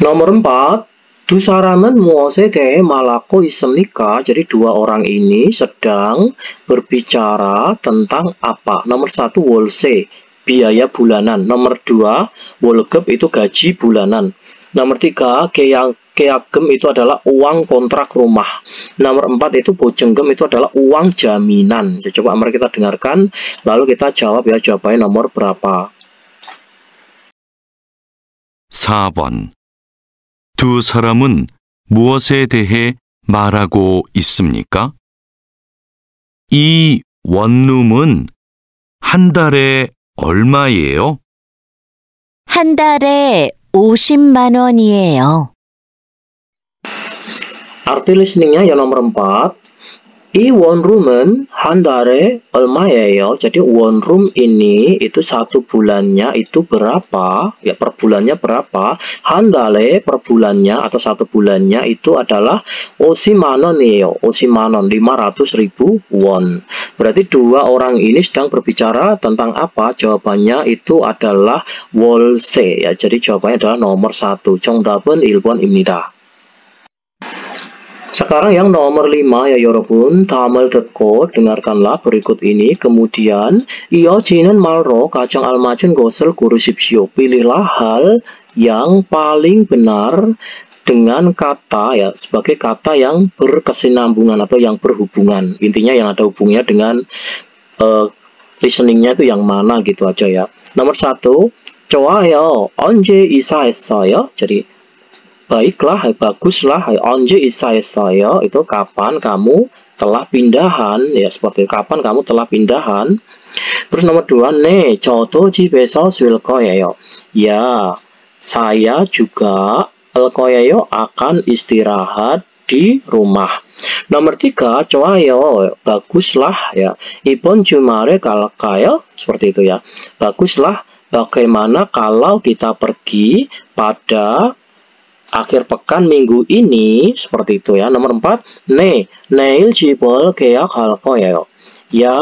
Nomor 4. 두 사람은 무엇에 대해 말하고 있습니까? Jadi dua orang ini sedang berbicara tentang apa? Nomor 1 월세, biaya bulanan. Nomor 2 월급 itu gaji bulanan. Nomor 3 계약금 itu adalah uang kontrak rumah. Nomor 4 itu 보증금 itu adalah uang jaminan. Jadi, coba mari kita dengarkan, lalu kita jawab ya, jawabannya nomor berapa? 4번. 두 사람은 무엇에 대해 말하고 있습니까? 이 원룸은 한 달에 얼마예요? 한 달에 50만 원이에요. Arti listeningnya yang nomor 4. I 원룸은 한 달에 얼마예요? Jadi one room ini itu satu bulannya itu berapa? Ya, per bulannya berapa? 한 달에 per bulannya atau satu bulannya itu adalah 50만 원이에요. 50만 원, 500.000 won. Berarti dua orang ini sedang berbicara tentang apa? Jawabannya itu adalah 월세 ya. Jadi jawabannya adalah nomor 1. 정답은 1번입니다. Sekarang yang nomor 5 ya 여러분. 다음을 듣고 dengarkanlah berikut ini. Kemudian 이어지는 말로 가장 알맞은 것을 고르십시오. Pilihlah hal yang paling benar dengan kata ya, sebagai kata yang berkesinambungan atau yang berhubungan. Intinya yang ada hubungannya dengan listeningnya itu yang mana gitu aja ya. Nomor 1, 좋아요. 언제 이사했어요? Jadi baiklah, baguslah. 언제 이사했어요? Itu kapan kamu telah pindahan ya, seperti kapan kamu telah pindahan. Terus nomor 2, 네, 저도 집에서 쉴 거예요. Ya, saya juga 거예요 akan istirahat di rumah. Nomor 3, 좋아요, baguslah ya. 이번 주말에 갈까요? Seperti itu ya. Baguslah, bagaimana kalau kita pergi pada akhir pekan minggu ini, seperti itu ya. Nomor 4, 내일 집을 계약할 거예요. Ya,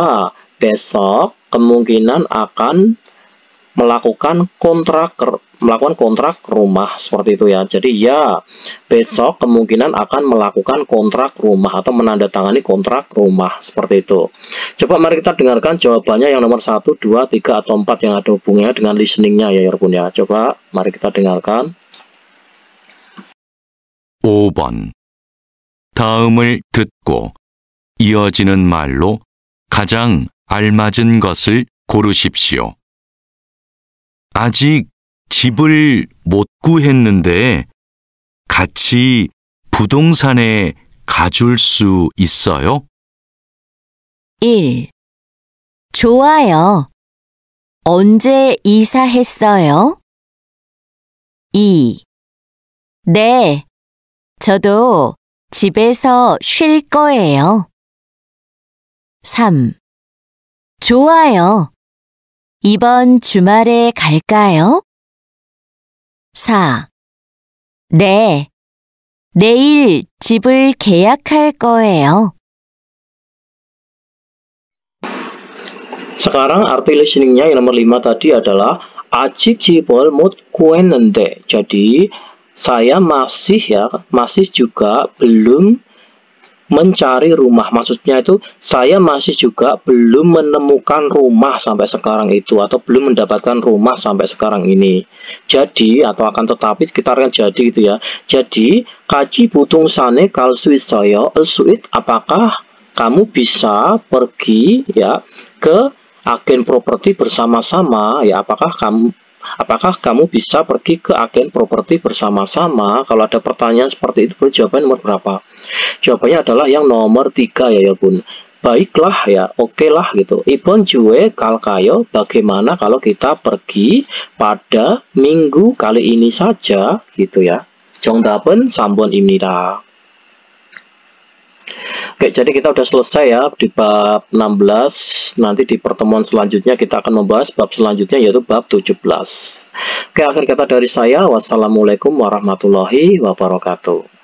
besok kemungkinan akan melakukan kontrak rumah, seperti itu ya. Jadi ya, besok kemungkinan akan melakukan kontrak rumah atau menandatangani kontrak rumah, seperti itu. Coba mari kita dengarkan jawabannya yang nomor 1, 2, 3 atau 4 yang ada hubungannya dengan listeningnya ya 여러분 ya. Coba mari kita dengarkan. 5번. 다음을 듣고 이어지는 말로 가장 알맞은 것을 고르십시오. 아직 집을 못 구했는데 같이 부동산에 가줄 수 있어요? 1. 좋아요. 언제 이사했어요? 2. 네. 저도 집에서 쉴 거예요. 3. 좋아요. 이번 주말에 갈까요? 4. 네. 내일 집을 계약할 거예요. Sekarang arti listeningnya yang nomor 5 tadi adalah 아직 집을 못 구했는데. Jadi saya masih juga belum mencari rumah. Maksudnya itu saya masih juga belum menemukan rumah sampai sekarang itu, atau belum mendapatkan rumah sampai sekarang ini. Jadi atau akan tetapi kita akan jadi gitu ya. Jadi kaji butung-sane kal suisoyo suit, apakah kamu bisa pergi ya ke agen properti bersama-sama ya, apakah kamu bisa pergi ke agen properti bersama-sama? Kalau ada pertanyaan seperti itu, jawaban nomor berapa? Jawabannya adalah yang nomor 3 ya Bun. Baiklah ya, oke lah gitu. Ibon jue kalkayo, bagaimana kalau kita pergi pada minggu kali ini saja gitu ya. 정답은 3번입니다. Oke, jadi kita udah selesai ya di bab 16. Nanti di pertemuan selanjutnya kita akan membahas bab selanjutnya, yaitu bab 17. Oke, akhir kata dari saya, wassalamualaikum warahmatullahi wabarakatuh.